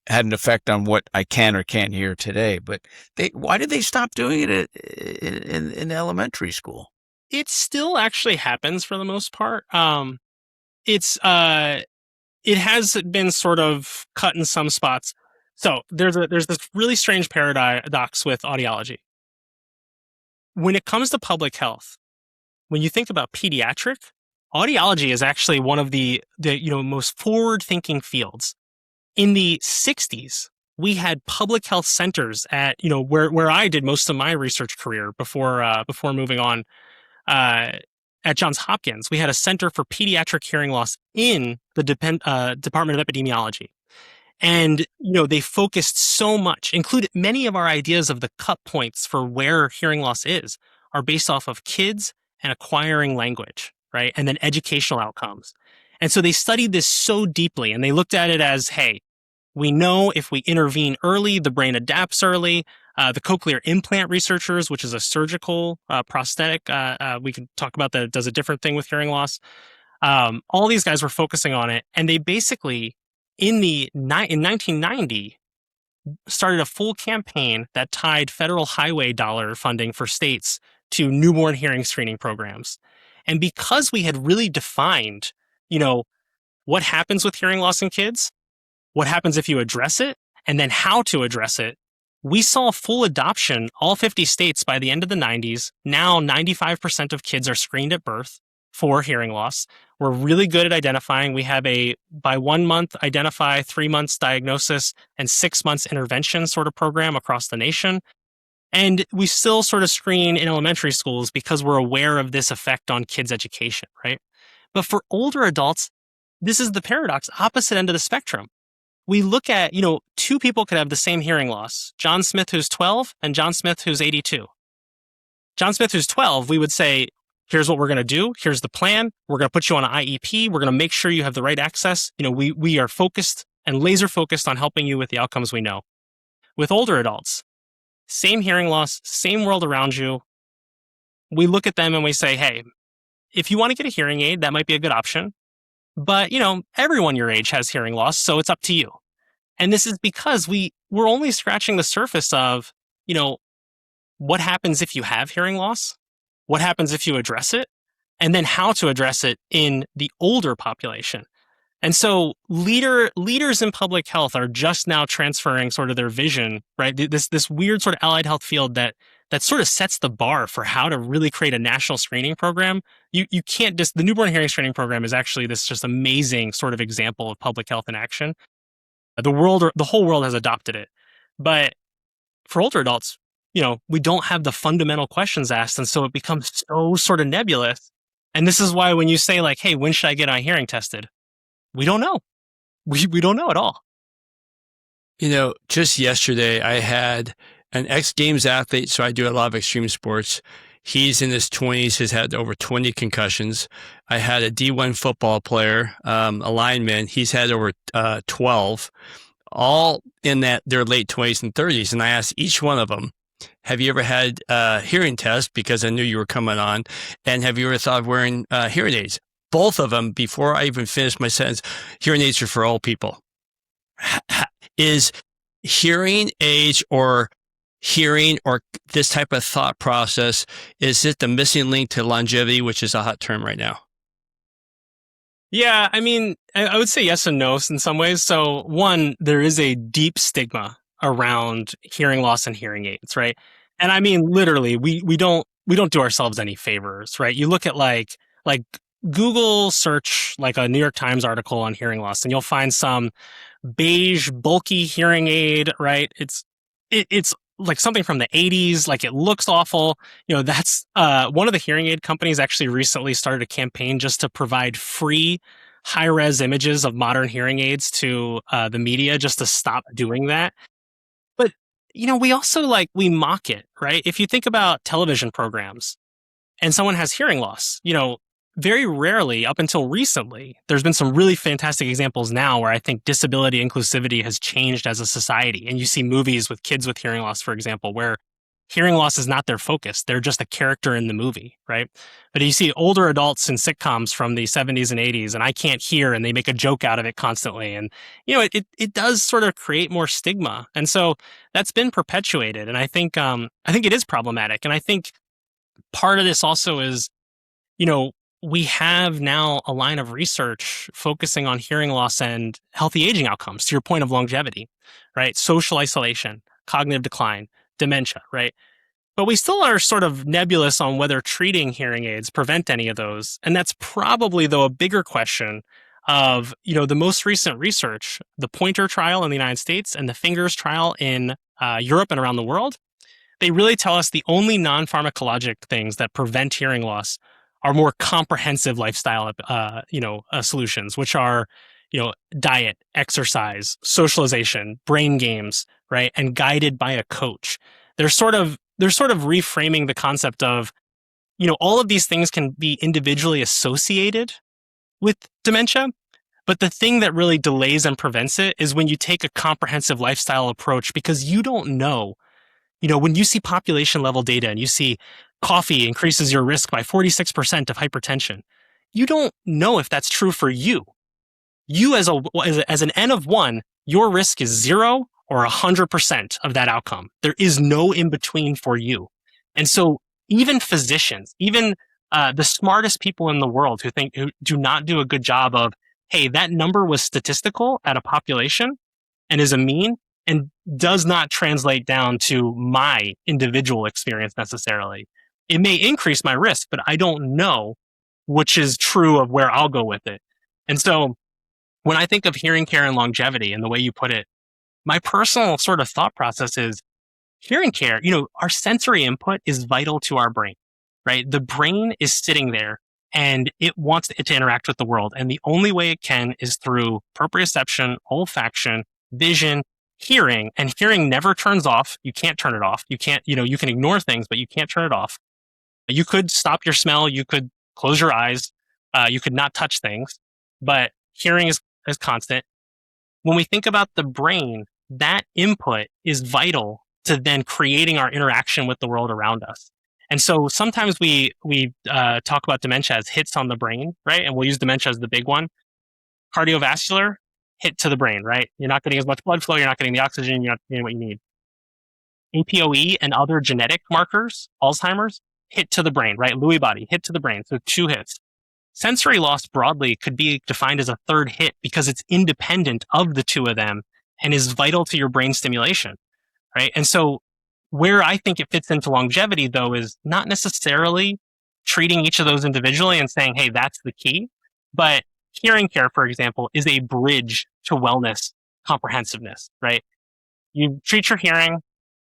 had an effect on what I can or can't hear today. But why did they stop doing it in elementary school? It still actually happens for the most part. It has been sort of cut in some spots. So there's this really strange paradox with audiology. When it comes to public health, when you think about pediatric, audiology is actually one of the most forward-thinking fields. In the 60s, we had public health centers at where I did most of my research career before moving on. At Johns Hopkins, we had a Center for Pediatric Hearing Loss in the Department of Epidemiology. And, they focused so much, included many of our ideas of the cut points for where hearing loss is are based off of kids and acquiring language, right? And then educational outcomes. And so they studied this so deeply and they looked at it as, hey, we know if we intervene early, the brain adapts early. The cochlear implant researchers, which is a surgical prosthetic, we can talk about that. It does a different thing with hearing loss. All these guys were focusing on it, and they basically, in 1990, started a full campaign that tied federal highway dollar funding for states to newborn hearing screening programs. And because we had really defined, what happens with hearing loss in kids, what happens if you address it, and then how to address it, we saw full adoption, all 50 states by the end of the 90s. Now 95% of kids are screened at birth for hearing loss. We're really good at identifying. We have by 1 month identify, 3 months diagnosis, and 6 months intervention sort of program across the nation. And we still sort of screen in elementary schools because we're aware of this effect on kids' education, right? But for older adults, this is the paradox, opposite end of the spectrum. We look at, two people could have the same hearing loss. John Smith, who's 12, and John Smith, who's 82. John Smith, who's 12, we would say, here's what we're going to do. Here's the plan. We're going to put you on an IEP. We're going to make sure you have the right access. We are focused and laser focused on helping you with the outcomes we know. With older adults, same hearing loss, same world around you. We look at them and we say, hey, if you want to get a hearing aid, that might be a good option. But, everyone your age has hearing loss, so it's up to you. And this is because we're only scratching the surface of, what happens if you have hearing loss? What happens if you address it? And then how to address it in the older population. And so leaders in public health are just now transferring sort of their vision, right? This weird sort of allied health field that sort of sets the bar for how to really create a national screening program. You can't the newborn hearing screening program is actually this just amazing sort of example of public health in action. The whole world has adopted it. But for older adults, we don't have the fundamental questions asked. And so it becomes so sort of nebulous. And this is why when you say like, hey, when should I get my hearing tested? We don't know. We don't know at all. Just yesterday I had an ex-Games athlete, so I do a lot of extreme sports. He's in his 20s, has had over 20 concussions. I had a D1 football player, a lineman. He's had over 12, all in their late 20s and 30s. And I asked each one of them, have you ever had a hearing test? Because I knew you were coming on. And have you ever thought of wearing hearing aids? Both of them, before I even finished my sentence, hearing aids are for old people. Is hearing aids or hearing or this type of thought process, is it the missing link to longevity, which is a hot term right now? Yeah, I mean, I would say yes and no in some ways. So one, there is a deep stigma around hearing loss and hearing aids, right? And I mean, literally, we don't do ourselves any favors, right? You look at like Google search like a New York Times article on hearing loss, and you'll find some beige, bulky hearing aid, right? It's like something from the 80s, like it looks awful. That's one of the hearing aid companies actually recently started a campaign just to provide free high-res images of modern hearing aids to the media just to stop doing that. But, we also we mock it, right? If you think about television programs and someone has hearing loss, very rarely, up until recently, there's been some really fantastic examples now where I think disability inclusivity has changed as a society. And you see movies with kids with hearing loss, for example, where hearing loss is not their focus. They're just a character in the movie, right? But you see older adults in sitcoms from the 70s and 80s, and I can't hear, and they make a joke out of it constantly. And, it does sort of create more stigma. And so that's been perpetuated. And I think it is problematic. And I think part of this also is, we have now a line of research focusing on hearing loss and healthy aging outcomes, to your point of longevity, right? Social isolation, cognitive decline, dementia, right? But we still are sort of nebulous on whether treating hearing aids prevent any of those. And that's probably, though, a bigger question of, the most recent research, the Pointer trial in the United States and the Fingers trial in Europe and around the world. They really tell us the only non-pharmacologic things that prevent hearing loss are more comprehensive lifestyle, solutions, which are, diet, exercise, socialization, brain games, right, and guided by a coach. They're sort of reframing the concept of, all of these things can be individually associated with dementia, but the thing that really delays and prevents it is when you take a comprehensive lifestyle approach, because you don't know. When you see population level data and you see coffee increases your risk by 46% of hypertension, you don't know if that's true for you. You as an N of 1, your risk is 0 or 100% of that outcome. There is no in between for you. And so even physicians, even the smartest people in the world who do not do a good job of, hey, that number was statistical at a population and is a mean and does not translate down to my individual experience necessarily. It may increase my risk, but I don't know which is true of where I'll go with it. And so when I think of hearing care and longevity and the way you put it, my personal sort of thought process is hearing care, our sensory input is vital to our brain, right? The brain is sitting there and it wants it to interact with the world. And the only way it can is through proprioception, olfaction, vision, hearing, and hearing never turns off. You can't turn it off. You can't, you can ignore things, but you can't turn it off. You could stop your smell. You could close your eyes. You could not touch things, but hearing is constant. When we think about the brain, that input is vital to then creating our interaction with the world around us. And so sometimes we talk about dementia as hits on the brain, right? And we'll use dementia as the big one. Cardiovascular, hit to the brain, right? You're not getting as much blood flow. You're not getting the oxygen. You're not getting what you need. APOE and other genetic markers, Alzheimer's, hit to the brain, right? Lewy body, hit to the brain. So 2 hits. Sensory loss broadly could be defined as a third hit because it's independent of the 2 of them and is vital to your brain stimulation, right? And so where I think it fits into longevity, though, is not necessarily treating each of those individually and saying, hey, that's the key. But hearing care, for example, is a bridge to wellness comprehensiveness, right? You treat your hearing,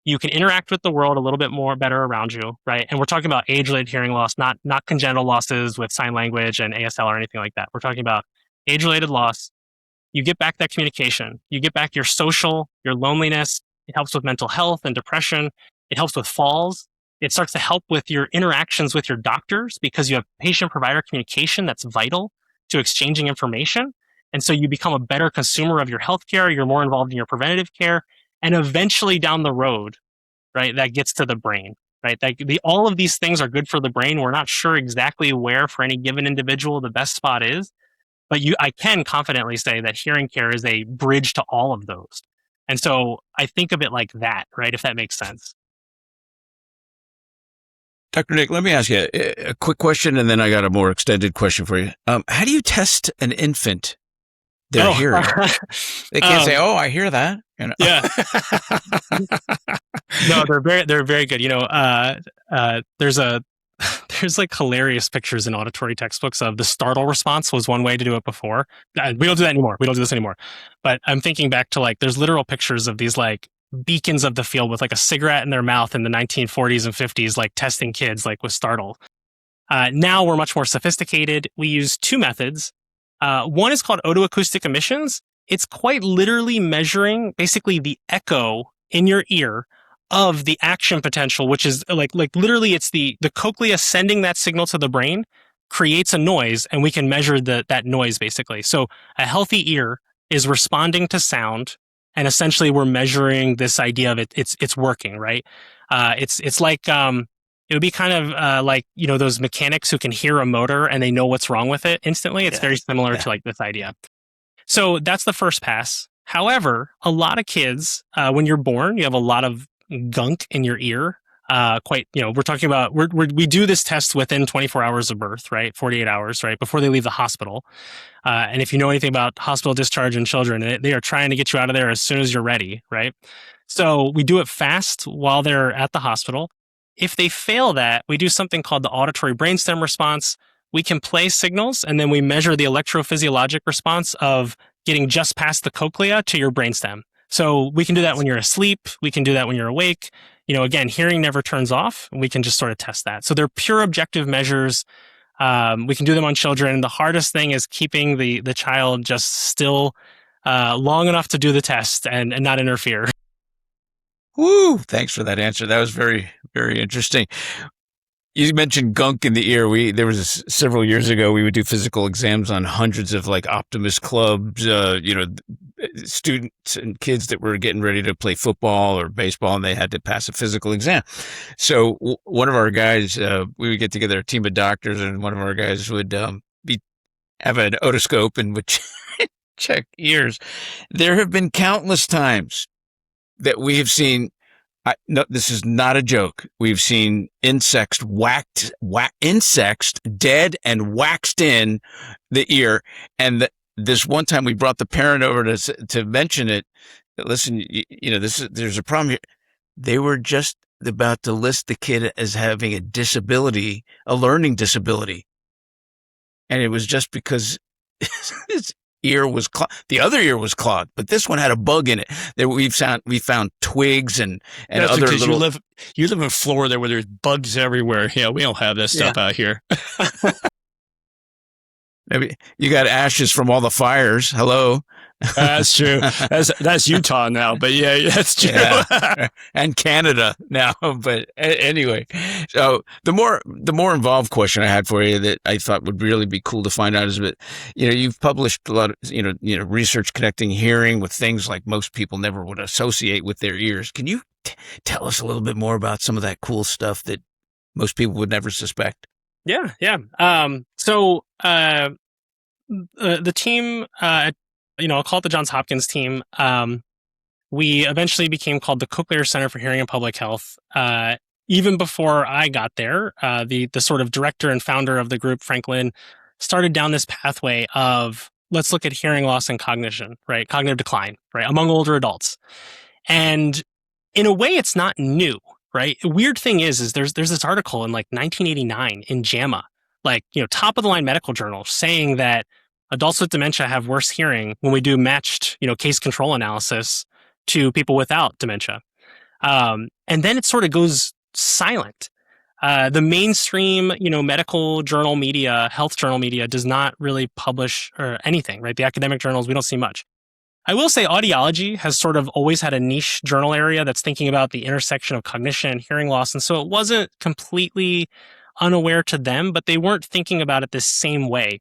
you can interact with the world a little bit more better around you, right? And we're talking about age-related hearing loss, not congenital losses with sign language and ASL or anything like that. We're talking about age-related loss. You get back that communication. You get back your social, your loneliness. It helps with mental health and depression. It helps with falls. It starts to help with your interactions with your doctors because you have patient-provider communication that's vital to exchanging information. And so you become a better consumer of your healthcare. You're more involved in your preventative care. And eventually down the road, right, that gets to the brain, right? All of these things are good for the brain. We're not sure exactly where for any given individual the best spot is, but I can confidently say that hearing care is a bridge to all of those. And so I think of it like that, right? If that makes sense. Dr. Nick, let me ask you a quick question, and then I got a more extended question for you. How do you test an infant their hearing? They can't say, "Oh, I hear that." Yeah. No, they're very good. There's like hilarious pictures in auditory textbooks of the startle response was one way to do it before. We don't do that anymore. We don't do this anymore. But I'm thinking back to there's literal pictures of these beacons of the field with a cigarette in their mouth in the 1940s and 50s, testing kids with startle. Now we're much more sophisticated. We use 2 methods. One is called otoacoustic emissions. It's quite literally measuring basically the echo in your ear of the action potential, which is literally it's the cochlea sending that signal to the brain creates a noise, and we can measure that noise basically. So a healthy ear is responding to sound, and essentially we're measuring this idea of it's working, right? It's like it would be kind of those mechanics who can hear a motor and they know what's wrong with it instantly. It's very similar to this idea. So that's the first pass. However, a lot of kids, when you're born, you have a lot of gunk in your ear. We're talking about, we do this test within 24 hours of birth, right? 48 hours, right? Before they leave the hospital. And if you know anything about hospital discharge in children, they are trying to get you out of there as soon as you're ready, right? So we do it fast while they're at the hospital. If they fail that, we do something called the auditory brainstem response. We can play signals, and then we measure the electrophysiologic response of getting just past the cochlea to your brainstem. So we can do that when you're asleep. We can do that when you're awake. Again, hearing never turns off. We can just sort of test that. So they're pure objective measures. We can do them on children. The hardest thing is keeping the child just still long enough to do the test and not interfere. Woo! Thanks for that answer. That was very, very interesting. You mentioned gunk in the ear. There was several years ago, we would do physical exams on hundreds of Optimist clubs, students and kids that were getting ready to play football or baseball, and they had to pass a physical exam. So one of our guys, we would get together a team of doctors, and one of our guys would be have an otoscope and would check ears. There have been countless times that we have seen. No, this is not a joke. We've seen insects dead and waxed in the ear. And this one time we brought the parent over to mention it. Listen, there's a problem here. They were just about to list the kid as having a disability, a learning disability. And it was just because his ear was clogged. The other ear was clogged, but this one had a bug in it. We found twigs and That's other because little. you live in Florida where there's bugs everywhere. Yeah, we don't have that stuff out here. Maybe you got ashes from all the fires. Hello. That's true. That's Utah now, but yeah, that's true. Yeah. And Canada now. But anyway, so the more involved question I had for you that I thought would really be cool to find out is that, you've published a lot of, research connecting hearing with things like most people never would associate with their ears. Can you tell us a little bit more about some of that cool stuff that most people would never suspect? Yeah. The team, I'll call it the Johns Hopkins team. We eventually became called the Cochlear Center for Hearing and Public Health. Even before I got there, the sort of director and founder of the group, Franklin, started down this pathway of let's look at hearing loss and cognition, right? Cognitive decline, right? Among older adults. And in a way, it's not new, right? The weird thing is there's this article in like 1989 in JAMA, top of the line medical journal saying that adults with dementia have worse hearing when we do matched, case control analysis to people without dementia. And then it sort of goes silent. The mainstream, medical journal media, health journal media does not really publish or anything, right? The academic journals, we don't see much. I will say audiology has sort of always had a niche journal area that's thinking about the intersection of cognition and hearing loss. And so it wasn't completely unaware to them, but they weren't thinking about it the same way.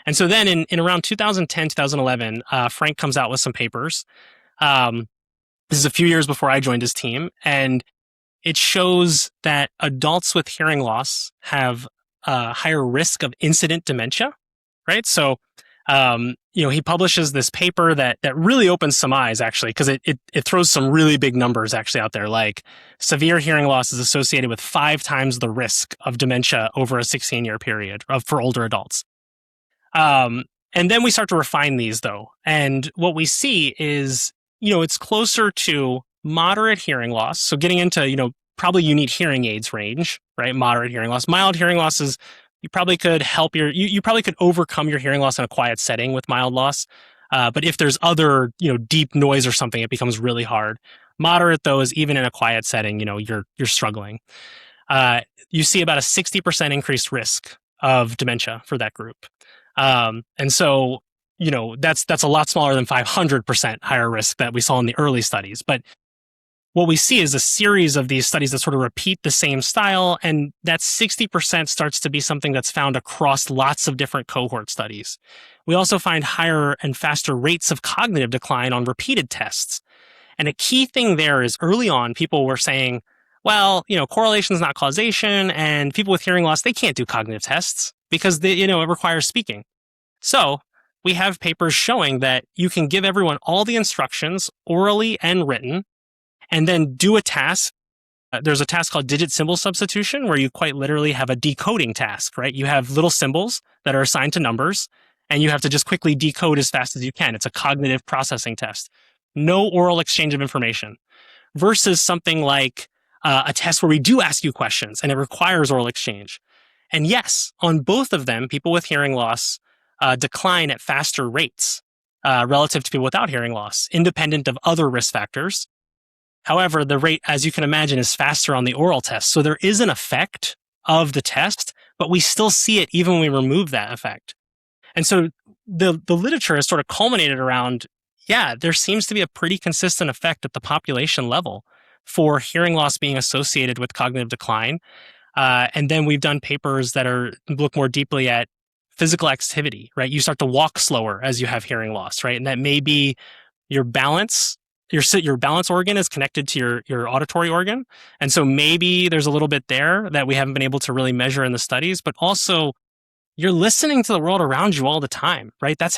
And so then in around 2010, 2011, Frank comes out with some papers. This is a few years before I joined his team, and it shows that adults with hearing loss have a higher risk of incident dementia, right? So, he publishes this paper that really opens some eyes, actually, because it throws some really big numbers actually out there, like severe hearing loss is associated with 5 times the risk of dementia over a 16-year period for older adults. And then we start to refine these, though. And what we see is, it's closer to moderate hearing loss. So getting into, probably you need hearing aids range, right? Moderate hearing loss. Mild hearing loss is you probably could you probably could overcome your hearing loss in a quiet setting with mild loss. But if there's other, deep noise or something, it becomes really hard. Moderate, though, is even in a quiet setting, you're struggling. You see about a 60% increased risk of dementia for that group. And so, that's a lot smaller than 500% higher risk that we saw in the early studies. But what we see is a series of these studies that sort of repeat the same style, and that 60% starts to be something that's found across lots of different cohort studies. We also find higher and faster rates of cognitive decline on repeated tests. And a key thing there is early on, people were saying, well, correlation is not causation, and people with hearing loss, they can't do cognitive tests because it requires speaking. So we have papers showing that you can give everyone all the instructions orally and written, and then do a task. There's a task called digit symbol substitution where you quite literally have a decoding task, right? You have little symbols that are assigned to numbers, and you have to just quickly decode as fast as you can. It's a cognitive processing test. No oral exchange of information. Versus something like a test where we do ask you questions and it requires oral exchange. And yes, on both of them, people with hearing loss decline at faster rates relative to people without hearing loss, independent of other risk factors. However, the rate, as you can imagine, is faster on the oral test. So there is an effect of the test, but we still see it even when we remove that effect. And so the literature has sort of culminated around, there seems to be a pretty consistent effect at the population level for hearing loss being associated with cognitive decline. And then we've done papers that look more deeply at physical activity, right? You start to walk slower as you have hearing loss, right? And that may be your balance. Your balance organ is connected to your auditory organ. And so maybe there's a little bit there that we haven't been able to really measure in the studies, but also you're listening to the world around you all the time, right? That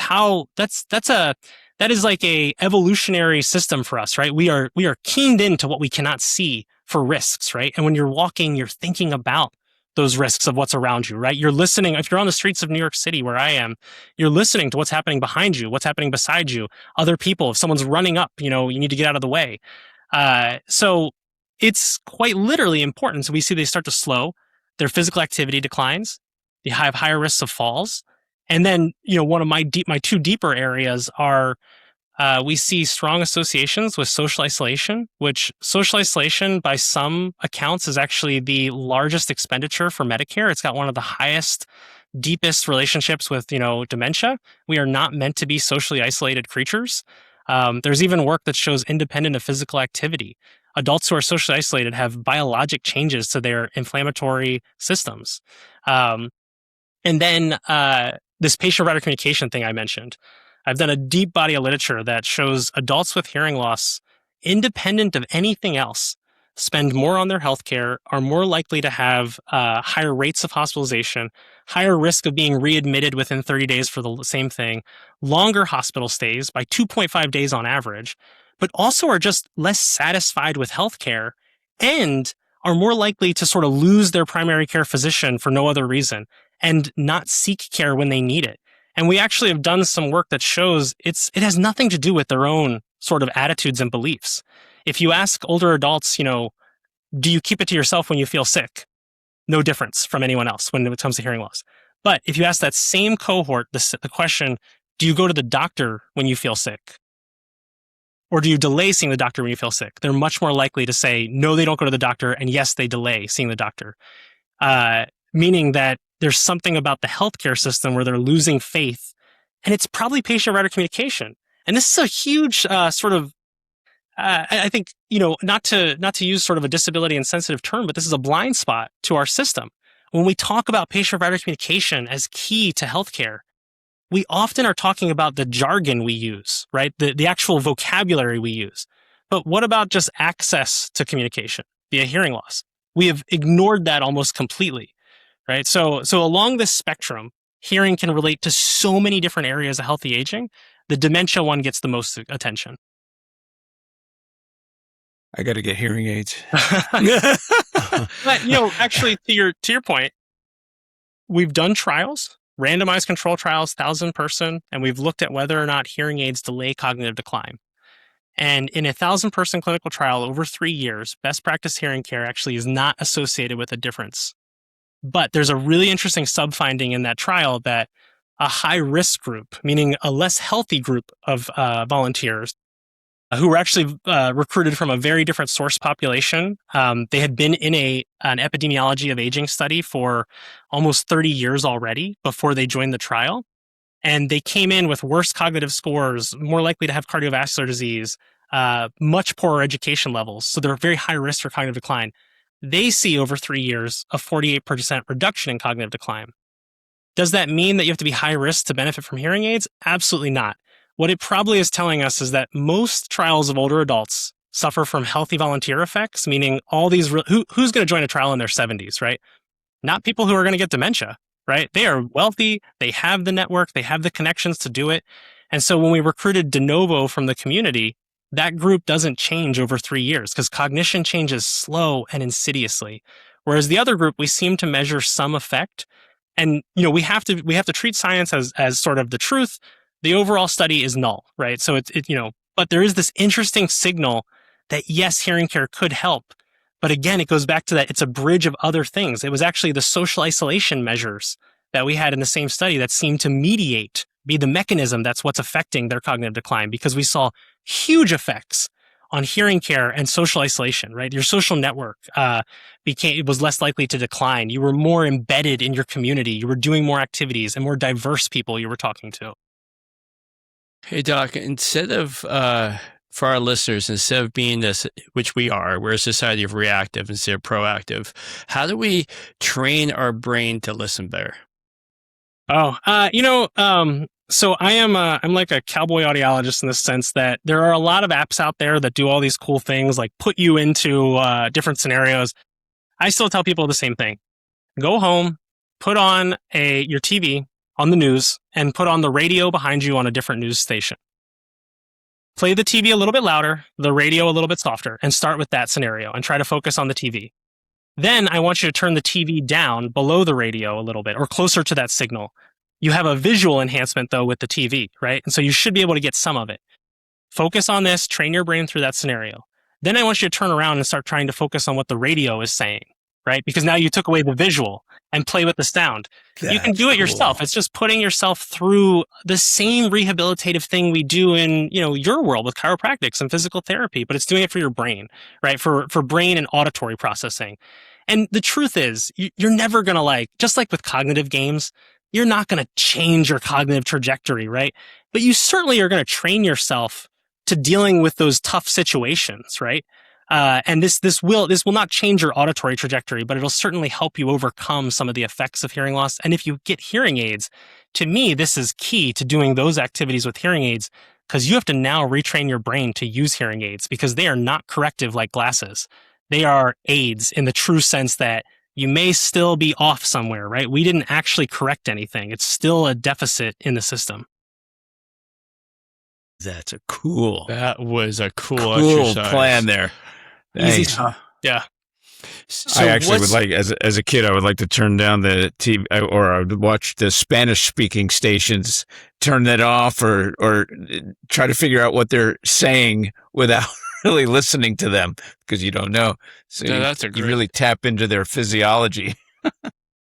is like a evolutionary system for us, right? We are keened into what we cannot see for risks, right? And when you're walking, you're thinking about those risks of what's around you, right? You're listening. If you're on the streets of New York City, where I am, you're listening to what's happening behind you, what's happening beside you, other people. If someone's running up, you need to get out of the way. So it's quite literally important. So we see they start to slow, their physical activity declines, they have higher risks of falls. And then, one of my two deeper areas are we see strong associations with social isolation, which social isolation by some accounts is actually the largest expenditure for Medicare. It's got one of the highest, deepest relationships with, dementia. We are not meant to be socially isolated creatures. There's even work that shows independent of physical activity, adults who are socially isolated have biologic changes to their inflammatory systems. And then this patient-provider communication thing I mentioned. I've done a deep body of literature that shows adults with hearing loss, independent of anything else, spend more on their healthcare, are more likely to have higher rates of hospitalization, higher risk of being readmitted within 30 days for the same thing, longer hospital stays by 2.5 days on average, but also are just less satisfied with healthcare and are more likely to sort of lose their primary care physician for no other reason and not seek care when they need it. And we actually have done some work that shows it has nothing to do with their own sort of attitudes and beliefs. If you ask older adults, do you keep it to yourself when you feel sick? No difference from anyone else when it comes to hearing loss. But if you ask that same cohort the question, do you go to the doctor when you feel sick? Or do you delay seeing the doctor when you feel sick? They're much more likely to say, no, they don't go to the doctor, and yes, they delay seeing the doctor. Meaning that there's something about the healthcare system where they're losing faith, and it's probably patient-provider communication. And this is a huge I think, not to use sort of a disability insensitive term, but this is a blind spot to our system. When we talk about patient-provider communication as key to healthcare, we often are talking about the jargon we use, right? The actual vocabulary we use. But what about just access to communication via hearing loss? We have ignored that almost completely, right? So along this spectrum, hearing can relate to so many different areas of healthy aging. The dementia one gets the most attention. I got to get hearing aids. But, actually, to your point, we've done trials, randomized control trials, 1,000 person, and we've looked at whether or not hearing aids delay cognitive decline. And in a 1,000 person clinical trial over 3 years, best practice hearing care actually is not associated with a difference. But there's a really interesting sub-finding in that trial that a high-risk group, meaning a less healthy group of volunteers, who were actually recruited from a very different source population. They had been in an epidemiology of aging study for almost 30 years already before they joined the trial. And they came in with worse cognitive scores, more likely to have cardiovascular disease, much poorer education levels. So they're very high risk for cognitive decline. They see over 3 years a 48% reduction in cognitive decline. Does that mean that you have to be high risk to benefit from hearing aids? Absolutely not. What it probably is telling us is that most trials of older adults suffer from healthy volunteer effects, meaning all these, who's going to join a trial in their 70s, right? Not people who are going to get dementia, right? They are wealthy, they have the network, they have the connections to do it. And so when we recruited de novo from the community, that group doesn't change over 3 years because cognition changes slow and insidiously. Whereas the other group, we seem to measure some effect. And, we have to treat science as sort of the truth. The overall study is null, right? So but there is this interesting signal that yes, hearing care could help. But again, it goes back to that it's a bridge of other things. It was actually the social isolation measures that we had in the same study that seemed to be the mechanism that's what's affecting their cognitive decline, because we saw huge effects on hearing care and social isolation, right? Your social network was less likely to decline. You were more embedded in your community. You were doing more activities and more diverse people you were talking to. Hey, Doc, instead of, for our listeners, instead of being this, which we're a society of reactive instead of proactive, how do we train our brain to listen better? So I'm like a cowboy audiologist in the sense that there are a lot of apps out there that do all these cool things, like put you into different scenarios. I still tell people the same thing. Go home, put on your TV on the news and put on the radio behind you on a different news station. Play the TV a little bit louder, the radio a little bit softer, and start with that scenario and try to focus on the TV. Then I want you to turn the TV down below the radio a little bit or closer to that signal. You have a visual enhancement though with the TV, right? And so you should be able to get some of it. Focus on this, train your brain through that scenario. Then I want you to turn around and start trying to focus on what the radio is saying, right? Because now you took away the visual and play with the sound. You can do it yourself. It's just putting yourself through the same rehabilitative thing we do in, your world with chiropractics and physical therapy, but it's doing it for your brain, right? For brain and auditory processing. And the truth is, you're never going to just like with cognitive games, you're not going to change your cognitive trajectory, right? But you certainly are going to train yourself to dealing with those tough situations, right? And this will not change your auditory trajectory, but it'll certainly help you overcome some of the effects of hearing loss. And if you get hearing aids, to me, this is key to doing those activities with hearing aids, because you have to now retrain your brain to use hearing aids because they are not corrective like glasses. They are aids in the true sense that you may still be off somewhere, right? We didn't actually correct anything. It's still a deficit in the system. That's a cool. That was a cool exercise. Plan there. Easy stuff. Yeah. So I actually would like, as a kid, I would like to turn down the TV, or I would watch the Spanish-speaking stations, turn that off, or try to figure out what they're saying without really listening to them, because you don't know. So you really tap into their physiology.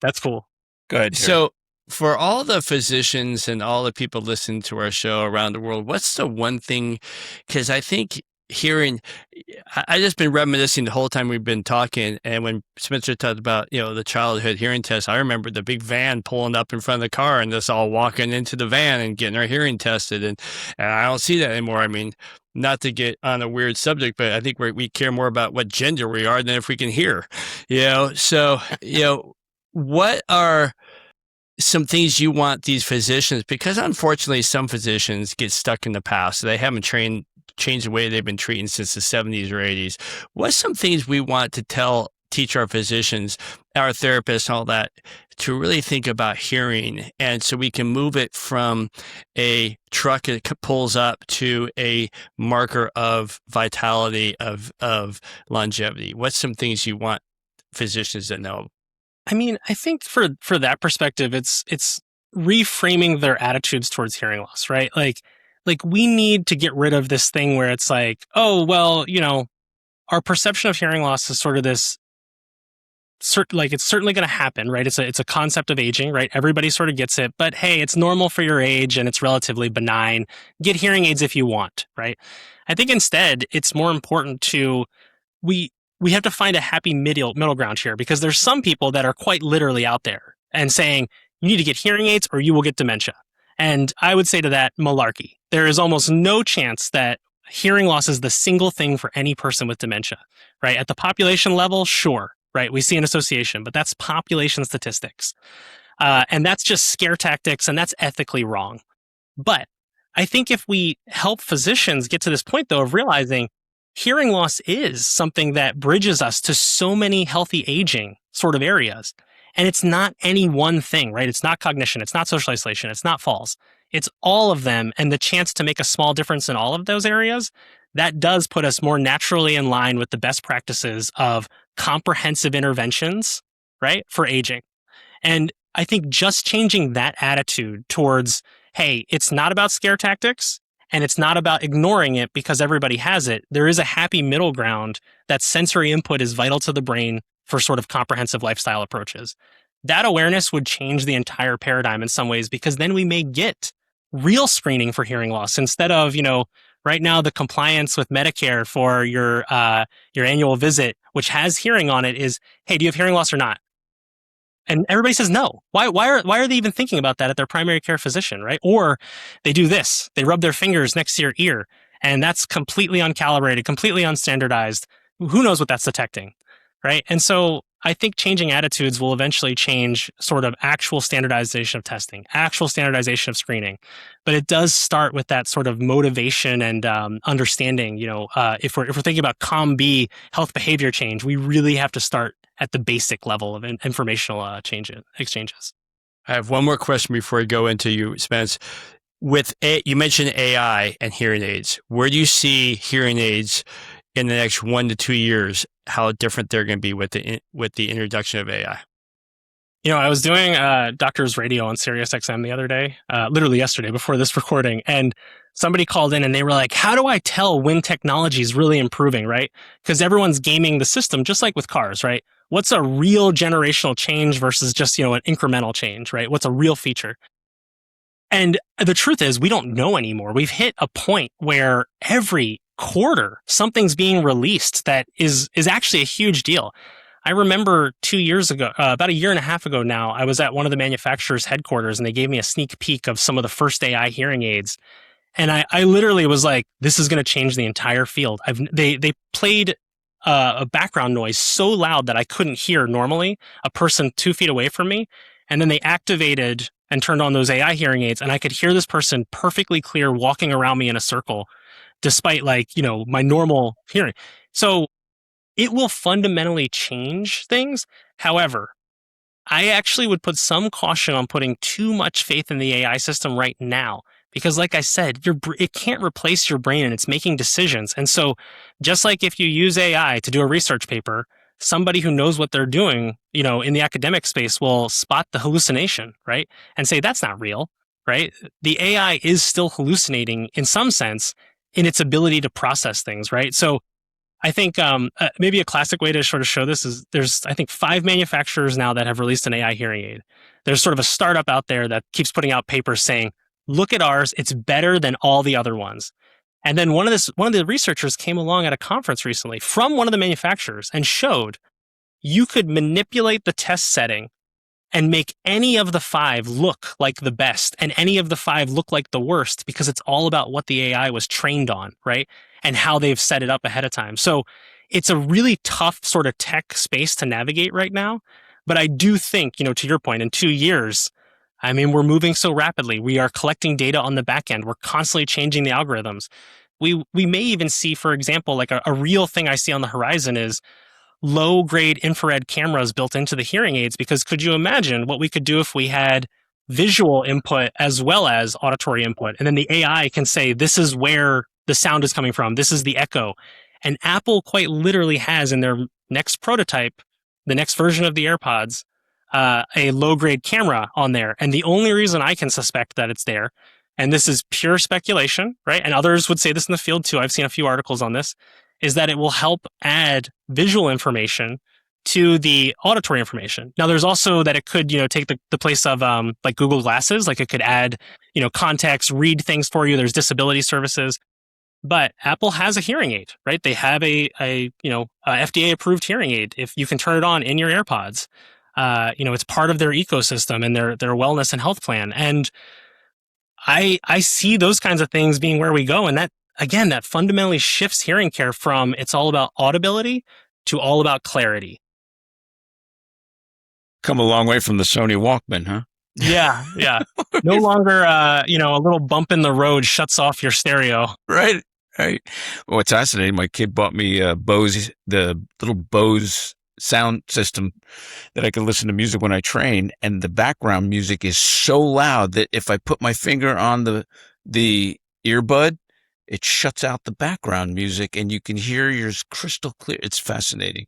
That's cool. Go ahead, Terry. So for all the physicians and all the people listening to our show around the world, what's the one thing? Because I think I just been reminiscing the whole time we've been talking. And when Spencer talked about, the childhood hearing test, I remember the big van pulling up in front of the car and us all walking into the van and getting our hearing tested. And I don't see that anymore. I mean, not to get on a weird subject, but I think we care more about what gender we are than if we can hear, So, what are some things you want these physicians, because unfortunately some physicians get stuck in the past. So they haven't changed the way they've been treating since the 70s or 80s. What's some things we want to teach our physicians, our therapists, all that, to really think about hearing, and so we can move it from a truck that pulls up to a marker of vitality, of longevity? What's some things you want physicians to know? I mean, I think for that perspective, it's reframing their attitudes towards hearing loss, right? Like we need to get rid of this thing where it's like, oh, well, our perception of hearing loss is sort of this, it's certainly going to happen, right? It's a concept of aging, right? Everybody sort of gets it, but hey, it's normal for your age and it's relatively benign. Get hearing aids if you want, right? I think instead, it's more important we have to find a happy middle ground here, because there's some people that are quite literally out there and saying, you need to get hearing aids or you will get dementia. And I would say to that, malarkey. There is almost no chance that hearing loss is the single thing for any person with dementia, right? At the population level, sure, right? We see an association, but that's population statistics. And that's just scare tactics, and that's ethically wrong. But I think if we help physicians get to this point, though, of realizing hearing loss is something that bridges us to so many healthy aging sort of areas. And it's not any one thing, right? It's not cognition. It's not social isolation. It's not falls. It's all of them. And the chance to make a small difference in all of those areas, that does put us more naturally in line with the best practices of comprehensive interventions, right, for aging. And I think just changing that attitude towards, hey, it's not about scare tactics, and it's not about ignoring it because everybody has it. There is a happy middle ground that sensory input is vital to the brain for sort of comprehensive lifestyle approaches. That awareness would change the entire paradigm in some ways, because then we may get real screening for hearing loss instead of, right now the compliance with Medicare for your annual visit, which has hearing on it, is, hey, do you have hearing loss or not? And everybody says no. Why are they even thinking about that at their primary care physician, right? Or they do this. They rub their fingers next to your ear, and that's completely uncalibrated, completely unstandardized. Who knows what that's detecting, right? And so I think changing attitudes will eventually change sort of actual standardization of testing, actual standardization of screening. But it does start with that sort of motivation and understanding. If we're thinking about COM-B health behavior change, we really have to start at the basic level of informational exchanges. I have one more question before we go into you, Spence. You mentioned AI and hearing aids. Where do you see hearing aids in the next 1 to 2 years? How different they're going to be with the introduction of AI? I was doing Doctor's Radio on Sirius XM the other day, literally yesterday before this recording, and somebody called in and they were like, how do I tell when technology is really improving, right? Because everyone's gaming the system, just like with cars, right? What's a real generational change versus just, an incremental change, right? What's a real feature? And the truth is, we don't know anymore. We've hit a point where every quarter something's being released that is actually a huge deal. I remember 2 years ago, about a year and a half ago now, I was at one of the manufacturer's headquarters and they gave me a sneak peek of some of the first AI hearing aids. And I literally was like, this is going to change the entire field. They played a background noise so loud that I couldn't hear normally a person 2 feet away from me. And then they activated and turned on those AI hearing aids and I could hear this person perfectly clear walking around me in a circle, despite my normal hearing. So it will fundamentally change things. However, I actually would put some caution on putting too much faith in the AI system right now. Because like I said, it can't replace your brain and it's making decisions. And so just like if you use AI to do a research paper, somebody who knows what they're doing, in the academic space will spot the hallucination, right? And say, that's not real, right? The AI is still hallucinating in some sense in its ability to process things, right? So I think maybe a classic way to sort of show this is there's, I think, 5 manufacturers now that have released an AI hearing aid. There's sort of a startup out there that keeps putting out papers saying, look at ours, it's better than all the other ones. And then one of the researchers came along at a conference recently from one of the manufacturers and showed you could manipulate the test setting and make any of the 5 look like the best and any of the 5 look like the worst because it's all about what the AI was trained on, right? And how they've set it up ahead of time. So it's a really tough sort of tech space to navigate right now. But I do think, to your point, in 2 years, we're moving so rapidly. We are collecting data on the back end. We're constantly changing the algorithms. We may even see, for example, like a real thing I see on the horizon is low-grade infrared cameras built into the hearing aids, because could you imagine what we could do if we had visual input as well as auditory input? And then the AI can say, this is where the sound is coming from. This is the echo. And Apple quite literally has in their next prototype, the next version of the AirPods, a low-grade camera on there. And the only reason I can suspect that it's there, and this is pure speculation, right? And others would say this in the field too. I've seen a few articles on this, is that it will help add visual information to the auditory information. Now, there's also that it could, take the place of like Google Glasses, like it could add, context, read things for you. There's disability services. But Apple has a hearing aid, right? They have a FDA approved hearing aid. If you can turn it on in your AirPods, it's part of their ecosystem and their wellness and health plan. And I see those kinds of things being where we go. And that, again, that fundamentally shifts hearing care from it's all about audibility to all about clarity. Come a long way from the Sony Walkman, huh? Yeah. No longer, a little bump in the road shuts off your stereo. Right. Well, it's fascinating. My kid bought me the little Bose sound system that I can listen to music when I train, and the background music is so loud that if I put my finger on the earbud, it shuts out the background music and you can hear yours crystal clear. It's fascinating.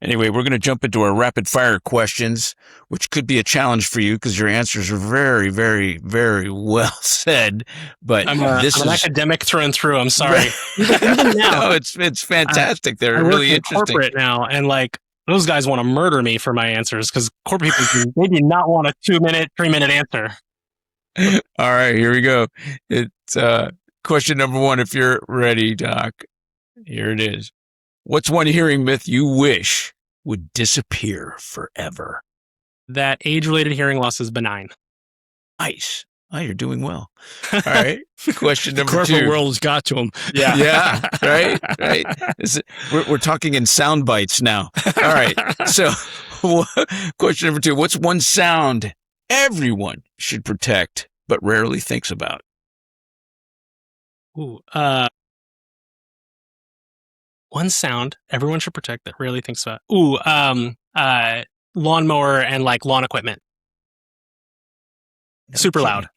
Anyway, we're going to jump into our rapid fire questions, which could be a challenge for you because your answers are very, very, very well said. But I'm an academic through and through. I'm sorry. Even now, no, it's fantastic. They're really interesting. Corporate now, and like those guys want to murder me for my answers because corporate people they do not want a 2-minute, 3-minute answer. All right, here we go. It's question number 1, if you're ready, Doc. Here it is. What's one hearing myth you wish would disappear forever? That age-related hearing loss is benign. Nice. Oh, you're doing well. All right. Question number 2. The corporate world's got to them. Yeah. Right. We're talking in sound bites now. All right. So question number 2. What's one sound everyone should protect but rarely thinks about? Ooh, One sound everyone should protect that rarely thinks about. Ooh, lawnmower and like lawn equipment. No Super kidding. loud.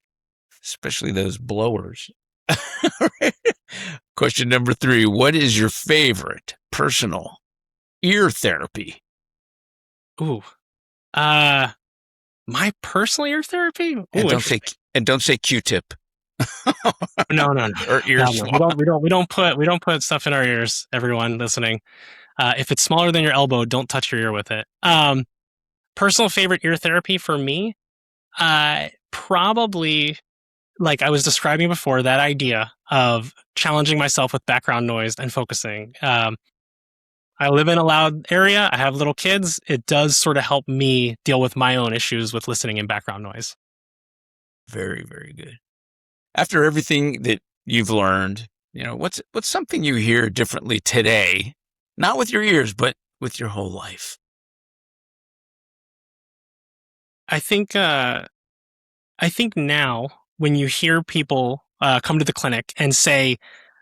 Especially those blowers. Question number 3. What is your favorite personal ear therapy? Ooh. My personal ear therapy? Ooh, And don't say Q-tip. No. Or ear No, swab. we don't put stuff in our ears, everyone listening. If it's smaller than your elbow, don't touch your ear with it. Personal favorite ear therapy for me? Probably, like I was describing before, that idea of challenging myself with background noise and focusing. I live in a loud area. I have little kids. It does sort of help me deal with my own issues with listening in background noise. Very, very good. After everything that you've learned, what's something you hear differently today, not with your ears, but with your whole life? I think now when you hear people come to the clinic and say,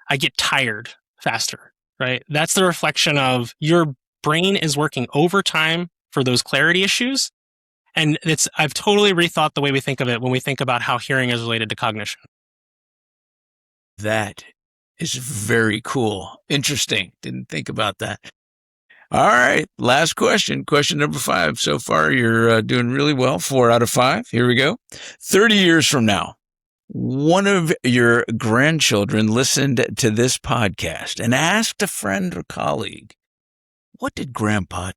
I get tired faster, right? That's the reflection of your brain is working overtime for those clarity issues. And I've totally rethought the way we think of it when we think about how hearing is related to cognition. That is very cool. Interesting. Didn't think about that. All right. Last question. Question number 5. So far, you're doing really well. 4 out of 5. Here we go. 30 years from now, one of your grandchildren listened to this podcast and asked a friend or colleague, what did Grandpa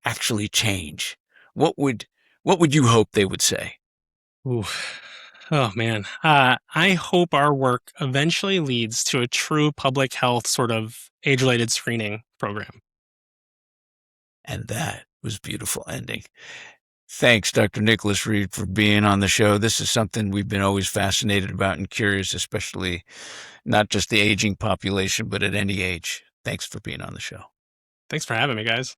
actually change? What would you hope they would say? Ooh. Oh, man. I hope our work eventually leads to a true public health sort of age-related screening program. And that was a beautiful ending. Thanks, Dr. Nicholas Reed, for being on the show. This is something we've been always fascinated about and curious, especially not just the aging population, but at any age. Thanks for being on the show. Thanks for having me, guys.